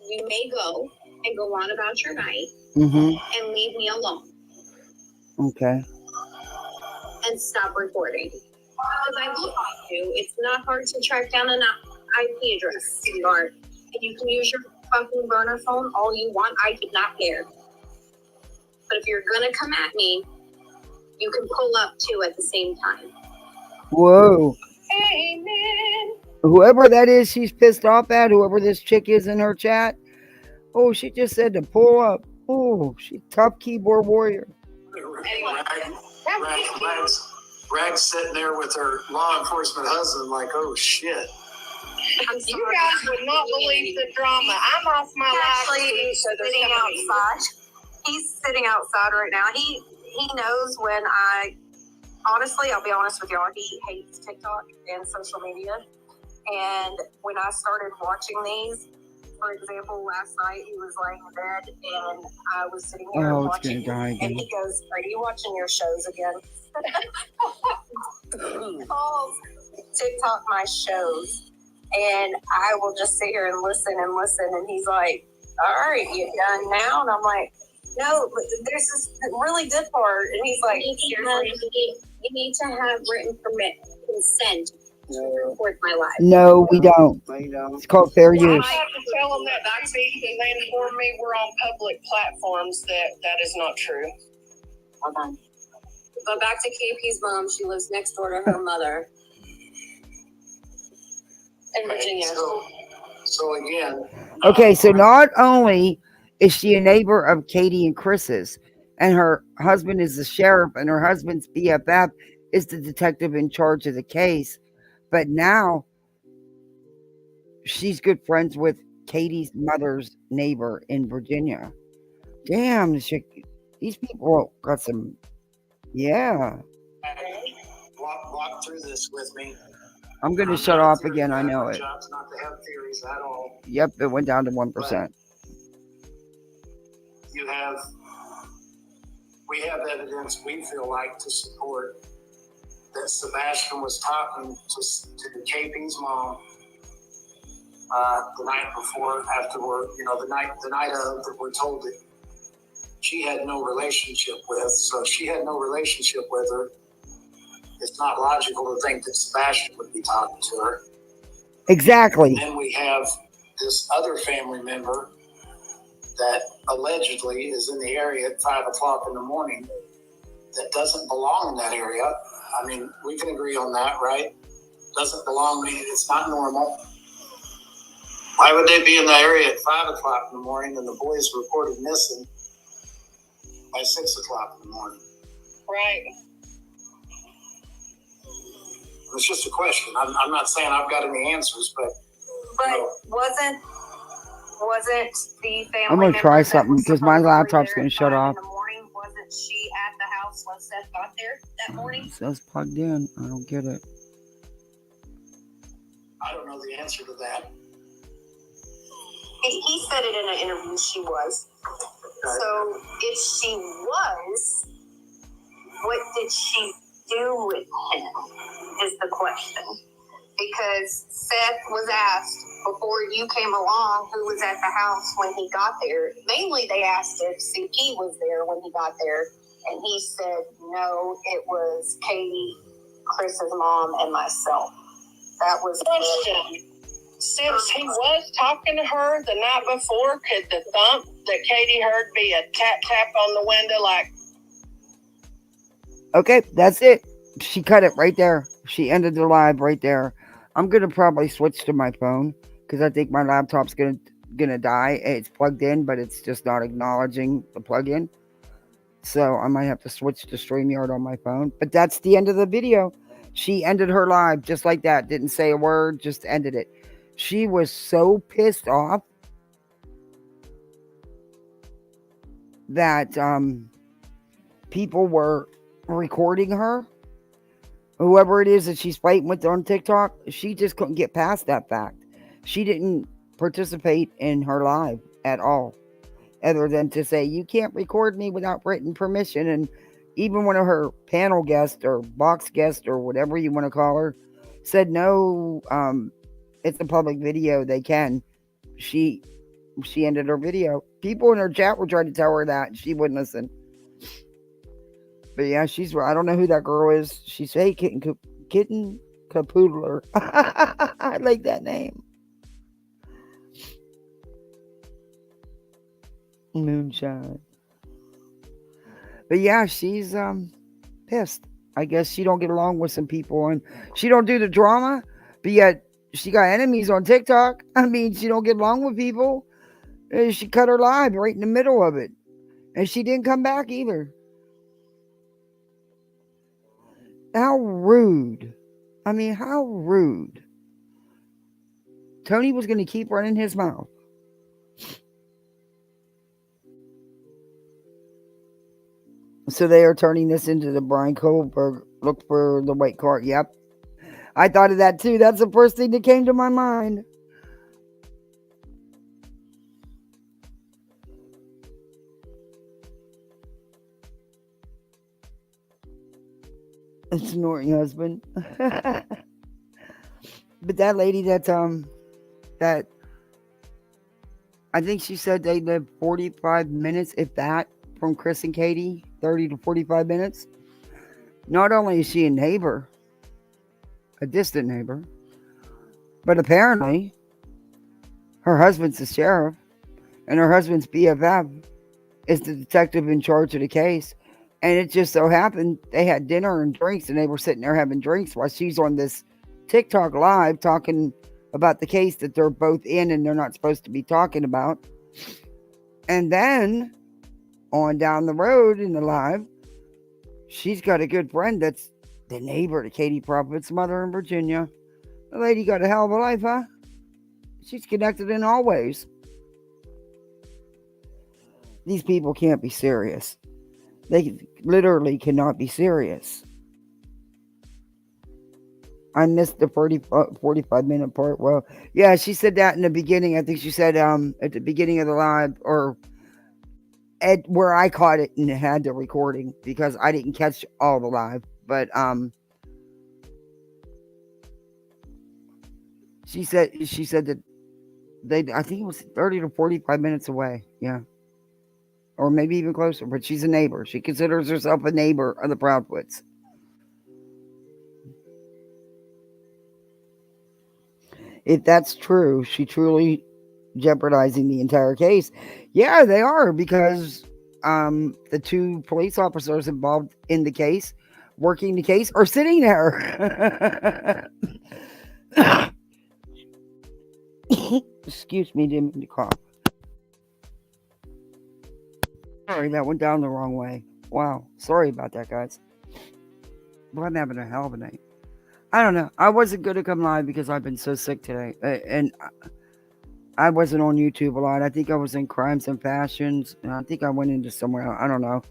You may go and go on about your night and leave me alone. Okay. And stop recording. Because I will find you. It's not hard to track down an IP address, sweetheart. And you can use your fucking burner phone all you want. I do not care. But if you're gonna come at me, you can pull up 2 at the same time. Whoa. Amen. Whoever that is she's pissed off at, whoever this chick is in her chat. Oh, she just said to pull up. Oh, she's tough keyboard warrior. Rag's sitting there with her law enforcement husband like, oh shit. You guys would not believe the drama. I'm off my live. Actually, sitting outside. He's sitting outside right now. He knows when honestly, I'll be honest with y'all, he hates TikTok and social media. And when I started watching these, for example, last night he was laying in bed and I was sitting here watching, and he goes, "Are you watching your shows again?" He calls TikTok my shows, and I will just sit here and listen, and he's like, "All right, you done now?" And I'm like, "No, but there's this really good part," and he's like, "You need to have written consent to record my life." No, we don't. It's called fair use. I have to tell them that because they informed me we're on public platforms that is not true. Hold on. But back to KP's mom. She lives next door to her mother in Virginia. So again. Okay, so not only is she a neighbor of Katie and Chris's, and her husband is the sheriff, and her husband's BFF is the detective in charge of the case, but now she's good friends with Katie's mother's neighbor in Virginia. Damn, these people got some, yeah. Walk through this with me. I'm going to shut off again, I know it. Job's not to have theories at all. Yep, it went down to 1%. We have evidence we feel like to support that Sebastian was talking to KP's mom the night before, afterward, the night of that we're told that she had no relationship with. So if she had no relationship with her, it's not logical to think that Sebastian would be talking to her. Exactly. And then we have this other family member that allegedly is in the area at 5 o'clock in the morning that doesn't belong in that area. I mean, we can agree on that, right? Doesn't belong, meaning it's not normal. Why would they be in the area at 5 o'clock in the morning and the boys reported missing by 6 o'clock in the morning? Right. It's just a question. I'm not saying I've got any answers, but wasn't the family? I'm gonna try something because my laptop's gonna shut off. In the morning, wasn't she at the house when Seth got there that morning? It says plugged in. I don't get it. I don't know the answer to that. He said it in an interview. She was. Okay. So if she was, what did she do with him? Is the question. Because Seth was asked before you came along who was at the house when he got there. Mainly they asked if CP was there when he got there. And he said, no, it was Katie, Chris's mom, and myself. That was question. Since he was talking to her the night before, could the thump that Katie heard be a tap tap on the window like... Okay, that's it. She cut it right there. She ended the live right there. I'm gonna probably switch to my phone because I think my laptop's gonna die. It's plugged in, but it's just not acknowledging the plug-in. So I might have to switch to StreamYard on my phone. But that's the end of the video. She ended her live just like that. Didn't say a word, just ended it. She was so pissed off that people were recording her. Whoever it is that she's fighting with on TikTok, she just couldn't get past that fact. She didn't participate in her live at all, other than to say, you can't record me without written permission. And even one of her panel guests or box guests or whatever you want to call her said, no, it's a public video. They can. She ended her video. People in her chat were trying to tell her that. And she wouldn't listen. But yeah, I don't know who that girl is. She's hey, Kitten Capoodler. I like that name. Moonshine. But yeah, she's pissed. I guess she don't get along with some people and she don't do the drama, but yet she got enemies on TikTok. I mean, she don't get along with people. She cut her live right in the middle of it. And she didn't come back either. How rude. I mean, how rude. Tony was going to keep running his mouth. So they are turning this into the Brian Kohlberg look for the white car. Yep. I thought of that too. That's the first thing that came to my mind. A snoring husband. But that lady that I think she said they lived 45 minutes, if that, from Chris and Katie, 30 to 45 minutes. Not only is she a neighbor, a distant neighbor, but apparently her husband's the sheriff and her husband's BFF is the detective in charge of the case. And it just so happened they had dinner and drinks and they were sitting there having drinks while she's on this TikTok live talking about the case that they're both in and they're not supposed to be talking about. And then on down the road in the live, she's got a good friend that's the neighbor to Katie Prophet's mother in Virginia. The lady got a hell of a life, huh? She's connected in all ways. These people can't be serious. They literally cannot be serious. I missed the 45 minute part. Well, yeah, she said that in the beginning. I think she said at the beginning of the live, or at where I caught it and had the recording because I didn't catch all the live. But she said that I think it was 30 to 45 minutes away. Yeah. Or maybe even closer, but she's a neighbor. She considers herself a neighbor of the Proudfoots. If that's true, she truly jeopardizing the entire case. Yeah, they are, because the two police officers involved in the case, working the case, are sitting there. Excuse me, didn't mean to cough. Sorry, that went down the wrong way. Wow. Sorry about that, guys. But I'm having a hell of a night. I don't know. I wasn't good to come live because I've been so sick today. And I wasn't on YouTube a lot. I think I was in Crimes and Fashions. And I think I went into somewhere else. I don't know.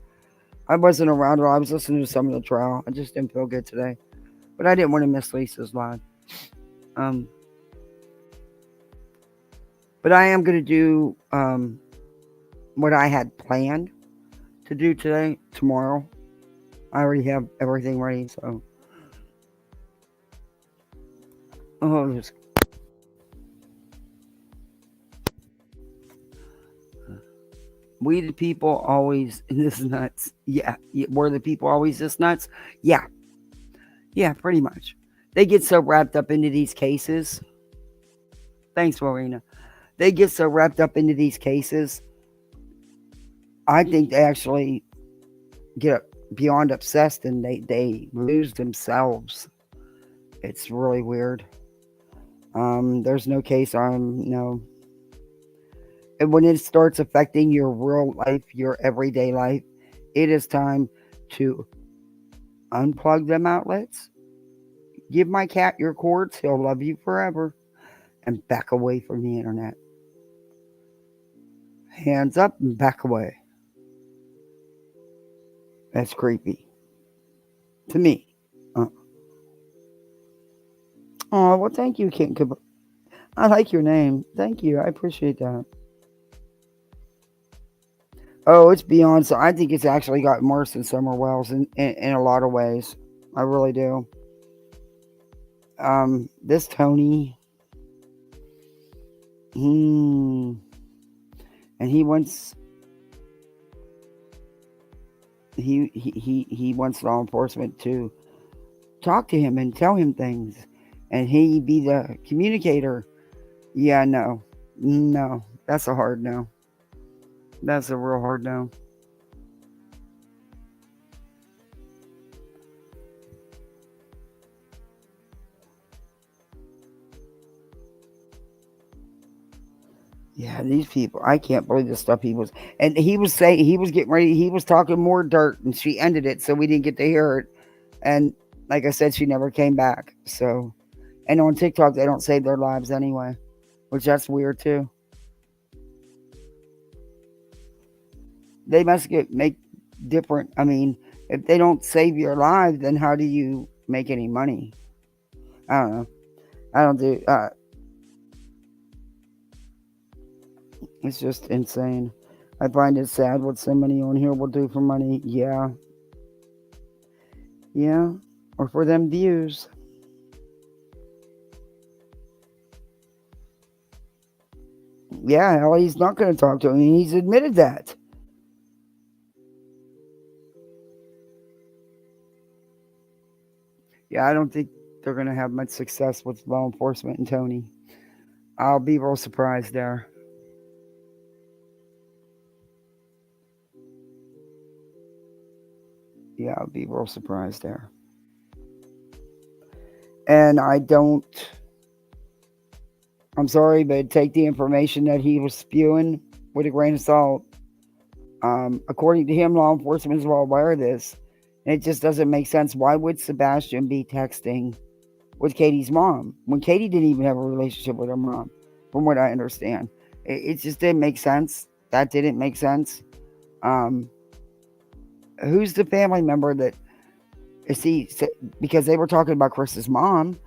I wasn't around a lot. I was listening to some of the trial. I just didn't feel good today. But I didn't want to miss Lisa's live. But I am going to do what I had planned to do today, tomorrow. I already have everything ready, so. Oh, just. We the people always this nuts. Yeah. Were the people always this nuts? Yeah. Yeah, pretty much. They get so wrapped up into these cases. Thanks, Rowena. They get so wrapped up into these cases. I think they actually get beyond obsessed and they lose themselves. It's really weird. There's no case on no. And when it starts affecting your real life, your everyday life, it is time to unplug them outlets. Give my cat your cords, he'll love you forever. And back away from the internet. Hands up and back away. That's creepy. To me. Oh, well, thank you, Kent. I like your name. Thank you. I appreciate that. Oh, it's beyond. So I think it's actually gotten worse than Summer Wells in a lot of ways. I really do. This Tony. And he wants. He wants law enforcement to talk to him and tell him things, and he be the communicator. Yeah, no, that's a hard no. That's a real hard no. Yeah, these people, I can't believe the stuff he was. And he was saying, he was getting ready, he was talking more dirt, and she ended it, so we didn't get to hear it. And like I said, she never came back. So, and on TikTok, they don't save their lives anyway, which that's weird too. They must make different. I mean, if they don't save your life, then how do you make any money? I don't know. I don't do. It's just insane. I find it sad what so many on here will do for money. Yeah. Yeah. Or for them views. Yeah, hell, he's not going to talk to him. He's admitted that. Yeah, I don't think they're going to have much success with law enforcement and Tony. I'll be real surprised there. Yeah, I'll be real surprised there. And I'm sorry, but take the information that he was spewing with a grain of salt. According to him, law enforcement is well aware of this. And it just doesn't make sense. Why would Sebastian be texting with Katie's mom when Katie didn't even have a relationship with her mom, from what I understand? It just didn't make sense. That didn't make sense. Who's the family member that is he? Because they were talking about Chris's mom.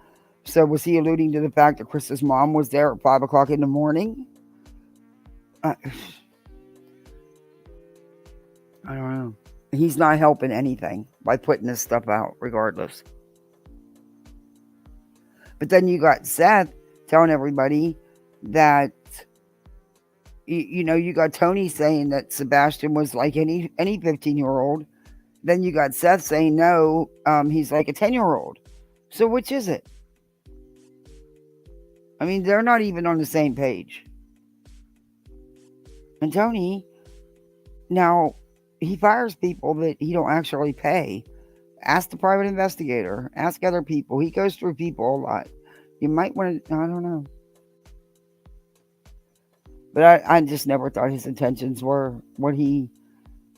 So was he alluding to the fact that Chris's mom was there at 5 o'clock in the morning? I don't know. He's not helping anything by putting this stuff out, regardless. But then you got Seth telling everybody that, you got Tony saying that Sebastian was like any 15-year-old. Then you got Seth saying no, he's like a 10-year-old. So which is it? I mean, they're not even on the same page. And Tony, now, he fires people that he don't actually pay. Ask the private investigator. Ask other people. He goes through people a lot. You might want to, I don't know. But I just never thought his intentions were what he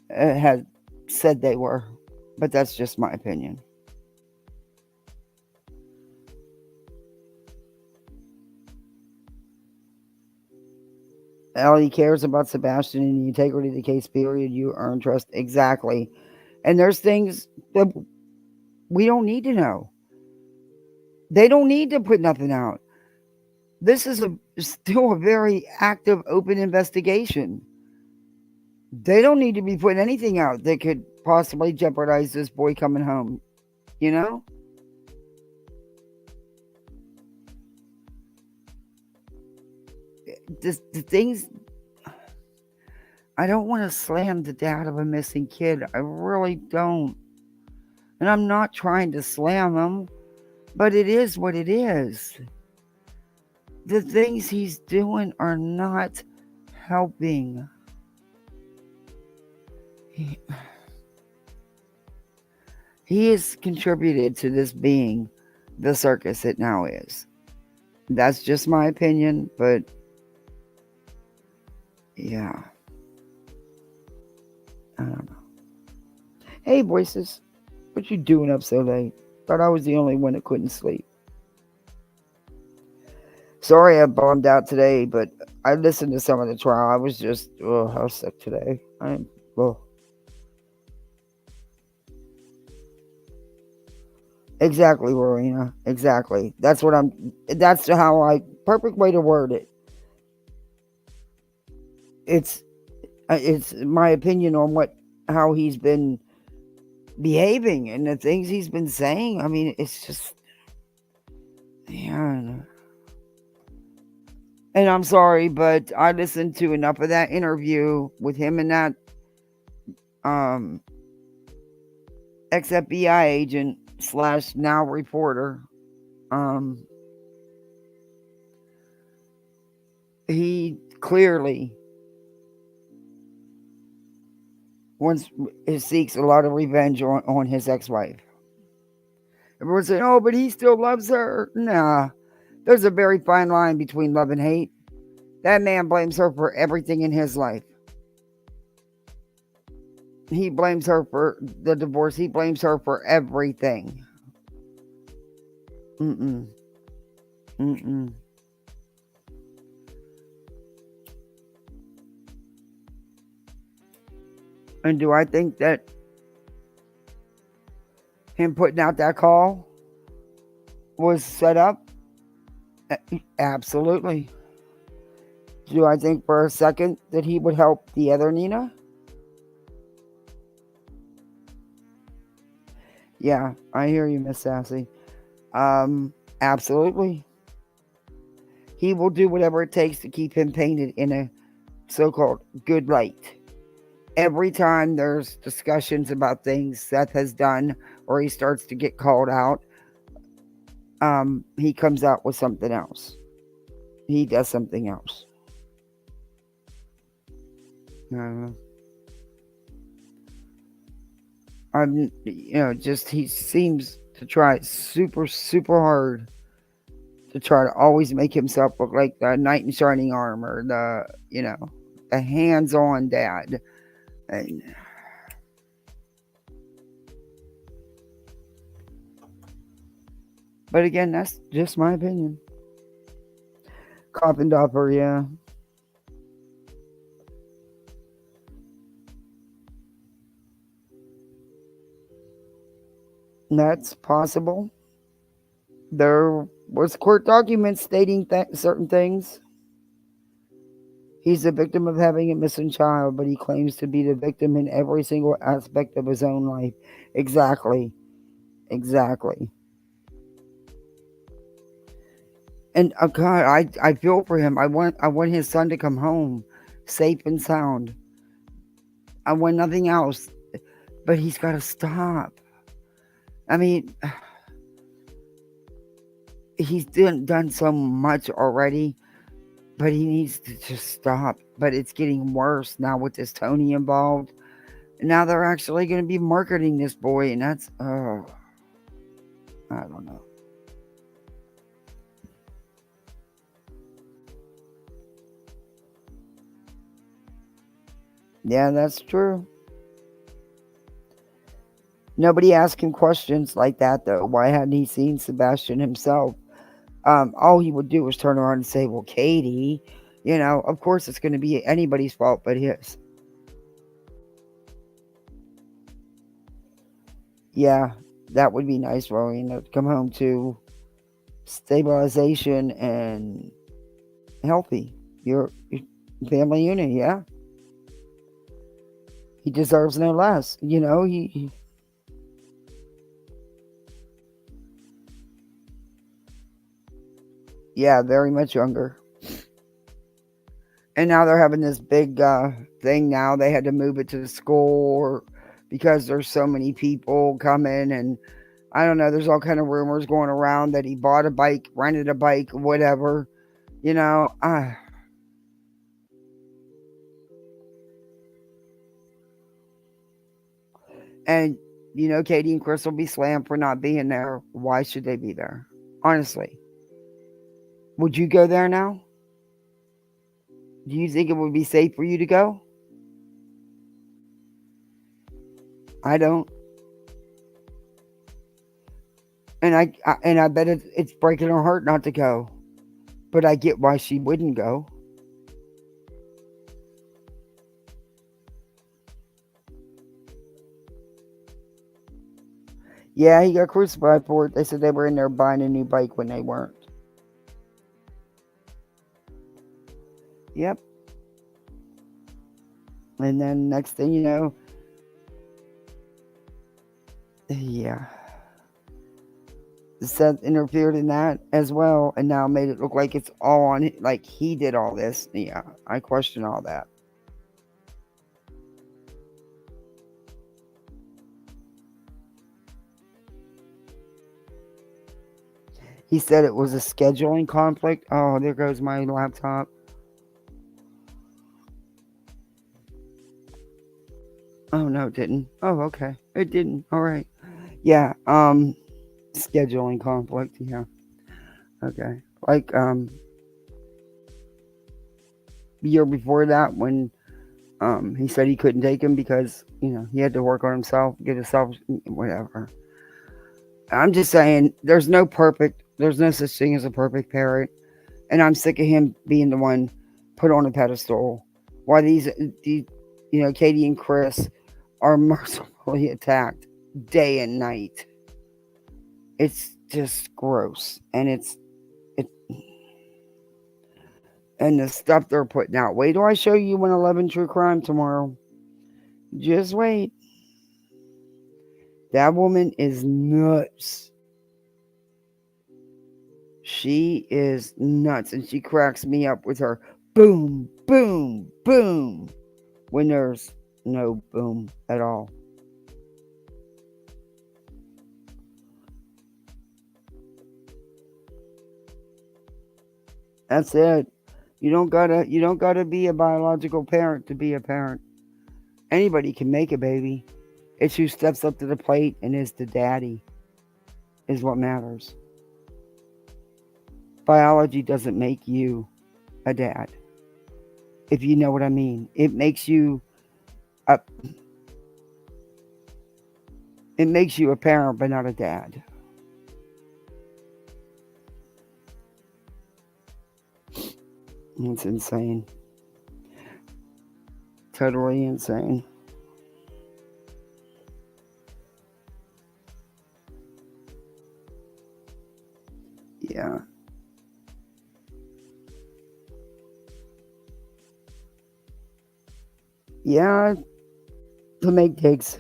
had said they were. But that's just my opinion. All he cares about Sebastian and the integrity of the case, period. You earn trust. Exactly. And there's things that we don't need to know. They don't need to put nothing out. This is still a very active, open investigation. They don't need to be putting anything out that could possibly jeopardize this boy coming home. You know? The things. I don't want to slam the dad of a missing kid. I really don't. And I'm not trying to slam him, but it is what it is. The things he's doing are not helping. He has contributed to this being the circus it now is. That's just my opinion, but yeah. I don't know. Hey, voices. What you doing up so late? Thought I was the only one that couldn't sleep. Sorry I bummed out today, but I listened to some of the trial. I was just, I was sick today. Exactly, Rowena. Exactly. That's how perfect way to word it. It's my opinion on how he's been behaving and the things he's been saying. I mean, it's just, man. And I'm sorry, but I listened to enough of that interview with him and that ex-FBI agent / now reporter. He clearly seeks a lot of revenge on his ex-wife. Everyone's saying, oh, but he still loves her. Nah, there's a very fine line between love and hate. That man blames her for everything in his life. He blames her for the divorce. He blames her for everything. Mm-mm. And do I think that him putting out that call was set up? Absolutely. Do I think for a second that he would help the other Nina? Yeah, I hear you, Miss Sassy. Absolutely. He will do whatever it takes to keep him painted in a so-called good light. Every time there's discussions about things Seth has done or he starts to get called out, he comes out with something else. He does something else. He seems to try super, super hard to try to always make himself look like the knight in shining armor, the hands-on dad. But again, that's just my opinion. Coffindopper, yeah. That's possible. There was court documents stating certain things. He's a victim of having a missing child, but he claims to be the victim in every single aspect of his own life. Exactly. And God, I feel for him. I want his son to come home safe and sound. I want nothing else. But he's got to stop. I mean, he's done so much already, but he needs to just stop. But it's getting worse now with this Tony involved. And now they're actually going to be marketing this boy, and that's, I don't know. Yeah, that's true. Nobody asked him questions like that, though. Why hadn't he seen Sebastian himself? All he would do was turn around and say, well, Katie, of course it's going to be anybody's fault but his. Yeah, that would be nice, Rowena, to come home to stabilization and healthy. Your family unit, yeah. He deserves no less. Yeah, very much younger. And now they're having this big thing now. They had to move it to the school because there's so many people coming. And I don't know, there's all kind of rumors going around that he bought a bike, rented a bike, whatever. And, Katie and Chris will be slammed for not being there. Why should they be there? Honestly. Would you go there now? Do you think it would be safe for you to go? I don't. And I bet it's breaking her heart not to go. But I get why she wouldn't go. Yeah, he got crucified for it. They said they were in there buying a new bike when they weren't. Yep. And then next thing you know, yeah. Seth interfered in that as well and now made it look like it's all on it, like he did all this. Yeah, I question all that. He said it was a scheduling conflict. Oh, there goes my laptop. Oh, no, it didn't. Oh, okay. It didn't. All right. Yeah, scheduling conflict, yeah. Okay. Like, the year before that when he said he couldn't take him because, he had to work on himself, get himself, whatever. I'm just saying, there's no such thing as a perfect parent. And I'm sick of him being the one put on a pedestal. Why these Katie and Chris are mercifully attacked day and night. It's just gross. And and the stuff they're putting out. Wait till I show you 11 True Crime tomorrow. Just wait. That woman is nuts. She is nuts. And she cracks me up with her boom, boom, boom. When there's no boom at all. That's it. You don't gotta be a biological parent to be a parent. Anybody can make a baby. It's who steps up to the plate and is the daddy is what matters. Biology doesn't make you a dad. If you know what I mean. It makes you a parent but not a dad. It's insane. Totally insane. Yeah. Yeah. To make cakes.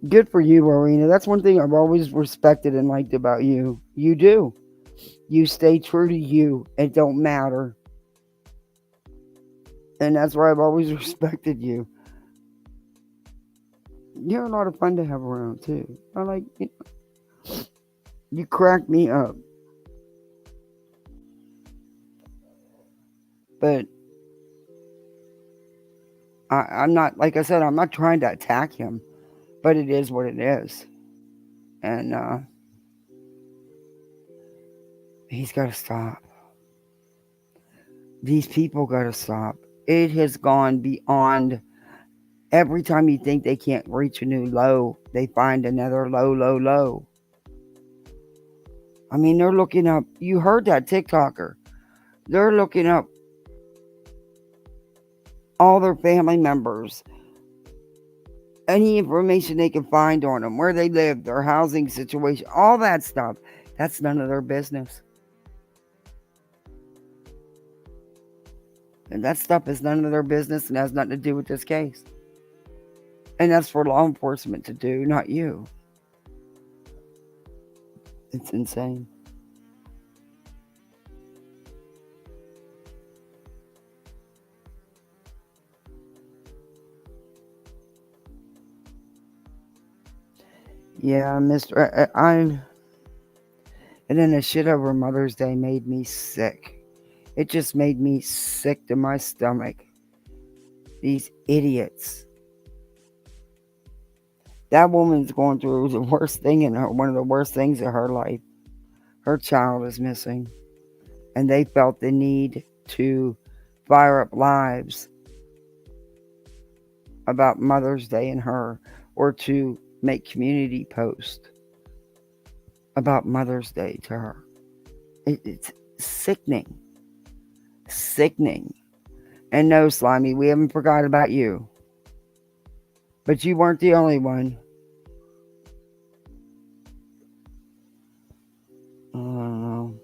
Good for you, Rowena. That's one thing I've always respected and liked about you. You do. You stay true to you. It don't matter. And that's why I've always respected you. You're a lot of fun to have around, too. I like you. You crack me up. But I'm not, like I said, I'm not trying to attack him. But it is what it is. And He's got to stop. These people got to stop. It has gone beyond. Every time you think they can't reach a new low, they find another low, low, low. I mean, they're looking up. You heard that TikToker. They're looking up all their family members, any information they can find on them, where they live, their housing situation, all that stuff. That's none of their business. And that stuff is none of their business and has nothing to do with this case. And that's for law enforcement to do, not you. It's insane. Yeah, Mr. And then the shit over Mother's Day made me sick. It just made me sick to my stomach. These idiots. That woman's going through the worst thing in her, one of the worst things in her life. Her child is missing. And they felt the need to fire up lives about Mother's Day and her, or to make community posts about Mother's Day to her. It's sickening. Sickening. And no, Slimy, we haven't forgot about you. But you weren't the only one. I don't know.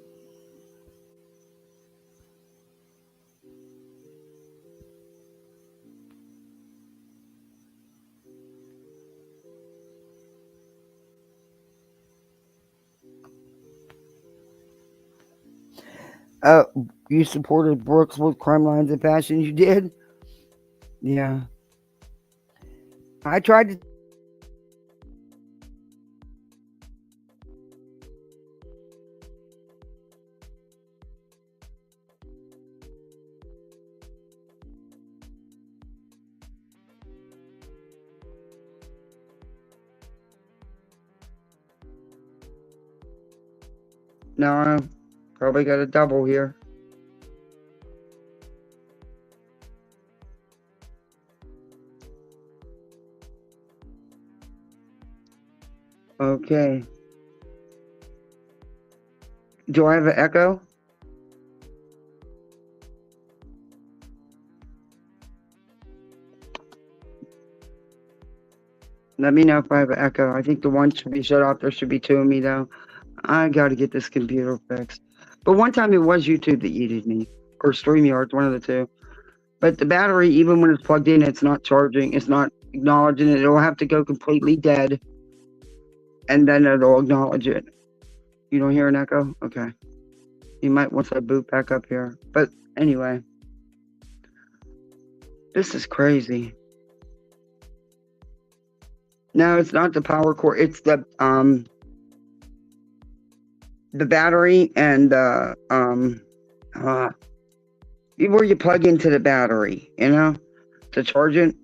You supported Brooks with Crime Lines and Passion? You did? Yeah. I tried to. No, I probably got a double here. Okay. Do I have an echo? Let me know if I have an echo. I think the one should be shut off. There should be two of me, though. I got to get this computer fixed. But one time it was YouTube that yeeted me. Or StreamYard, one of the two. But the battery, even when it's plugged in, it's not charging. It's not acknowledging it. It'll have to go completely dead. And then it'll acknowledge it. You don't hear an echo? Okay. You might once I boot back up here. But anyway. This is crazy. No, it's not the power cord. It's the battery and where you plug into the battery, to charge it.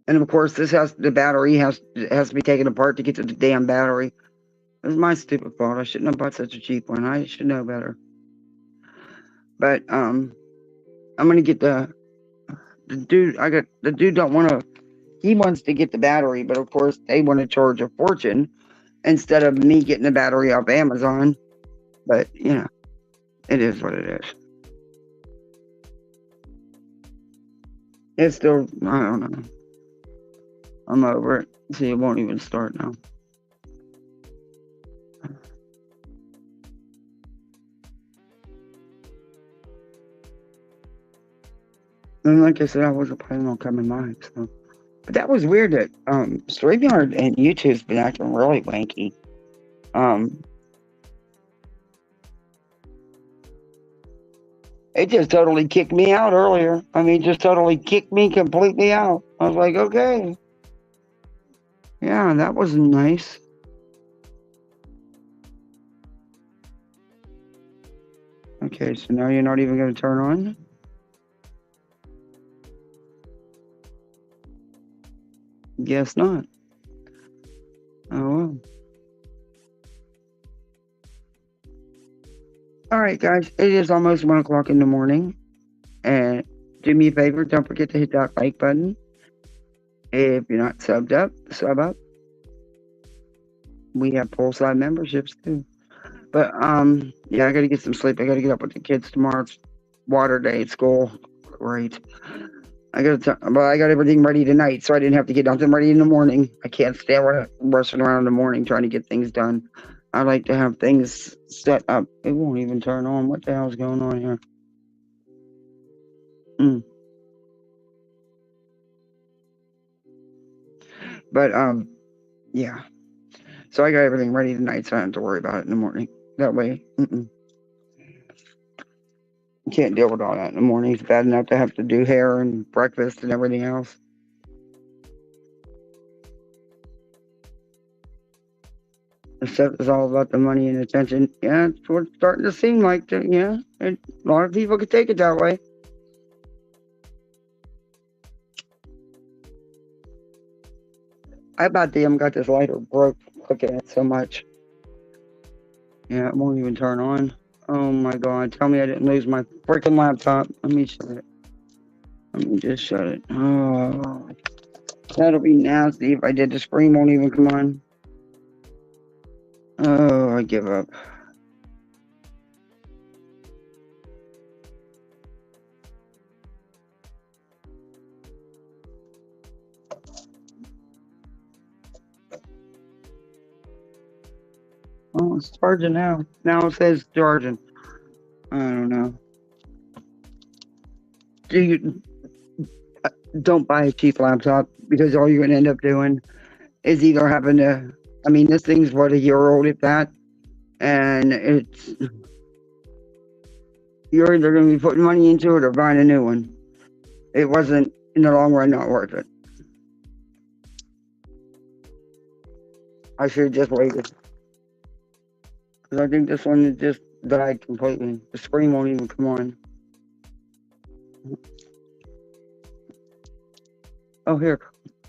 And of course, the battery has to be taken apart to get to the damn battery. It was my stupid fault. I shouldn't have bought such a cheap one. I should know better. But I'm gonna get the dude. The dude don't want to. He wants to get the battery, but of course they want to charge a fortune instead of me getting the battery off Amazon. But it is what it is. It's still, I don't know. I'm over it. See, it won't even start now. And like I said, I wasn't planning on coming live, so. But that was weird that StreamYard and YouTube's been acting really wanky. It just totally kicked me out earlier. I mean, just totally kicked me completely out. I was like, okay. Yeah, that was nice. Okay, so now you're not even going to turn on? Guess not. Oh, well. All right, guys. It is almost 1 o'clock in the morning. And do me a favor, don't forget to hit that like button. If you're not subbed up, sub up. We have poolside memberships too. But yeah, I gotta get some sleep. I gotta get up with the kids tomorrow. It's water day at school. Great. I got everything ready tonight, so I didn't have to get nothing ready in the morning. I can't stay rushing around in the morning trying to get things done. I like to have things set up. It won't even turn on. What the hell's going on here? But yeah. So I got everything ready tonight, so I don't have to worry about it in the morning. That way, can't deal with all that in the morning. It's bad enough to have to do hair and breakfast and everything else. The stuff is all about the money and attention. Yeah, it's what it's starting to seem like. Yeah, a lot of people could take it that way. I about damn got this lighter broke looking at it so much. Yeah, it won't even turn on. Oh my god, tell me I didn't lose my freaking laptop. Let me shut it. Let me just shut it. Oh, that'll be nasty if I did. The screen won't even come on. Oh, I give up. Oh, it's charging now. Now it says charging. I don't know. Don't buy a cheap laptop, because all you're going to end up doing is either having to, I mean, this thing's what, a year old at that, and you're either going to be putting money into it or buying a new one. It wasn't, in the long run, not worth it. I should have just waited. Because I think this one just died completely. The screen won't even come on. Oh, here.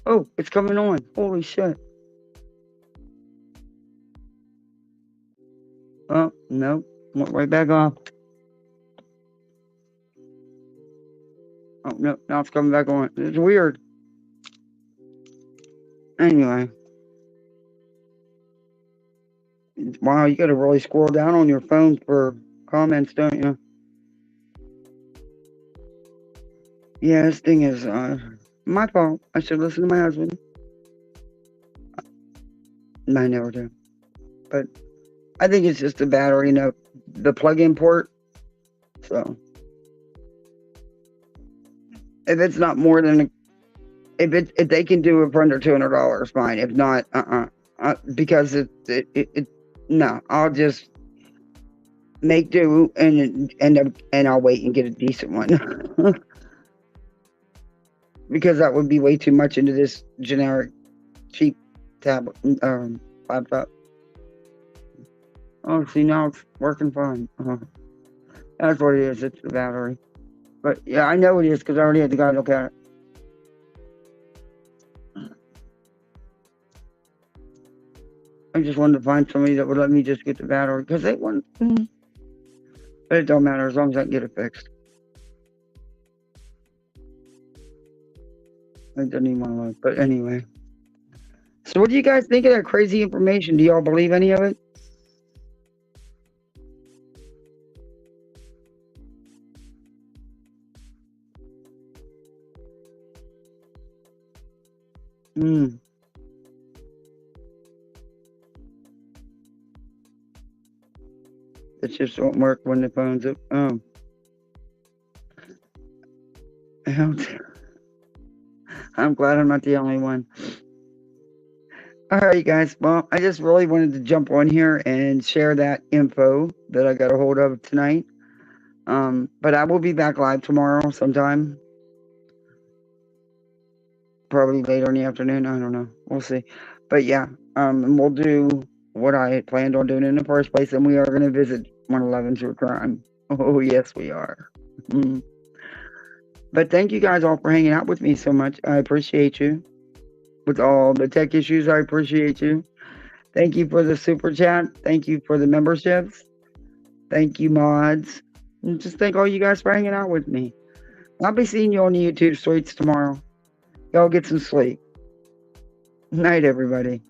Oh, it's coming on. Holy shit. Oh, no. Went right back off. Oh, no. Now it's coming back on. It's weird. Anyway. Wow, you gotta really scroll down on your phone for comments, don't you? Yeah, this thing is my fault. I should listen to my husband. I never do. But I think it's just the battery, the plug-in port. So if it's not more than if they can do it for under $200, fine. If not, because no, I'll just make do and I'll wait and get a decent one. Because that would be way too much into this generic cheap tablet laptop. Oh, see, now it's working fine. That's what it is. It's the battery. But yeah, I know it is because I already had the guy look at it. I just wanted to find somebody that would let me just get the battery, because they want. But it don't matter as long as I can get it fixed. I didn't even want to look, but anyway. So what do you guys think of that crazy information? Do y'all believe any of it? It just won't work when the phone's up. I'm glad I'm not the only one. All right, guys. Well, I just really wanted to jump on here and share that info that I got a hold of tonight. But I will be back live tomorrow sometime. Probably later in the afternoon. I don't know. We'll see. But yeah, we'll do what I had planned on doing in the first place, and we are going to visit 111 True Crime. Oh, yes, we are. But thank you guys all for hanging out with me so much. I appreciate you. With all the tech issues, I appreciate you. Thank you for the super chat. Thank you for the memberships. Thank you, mods. And just thank all you guys for hanging out with me. I'll be seeing you on the YouTube streets tomorrow. Y'all get some sleep. Night, everybody.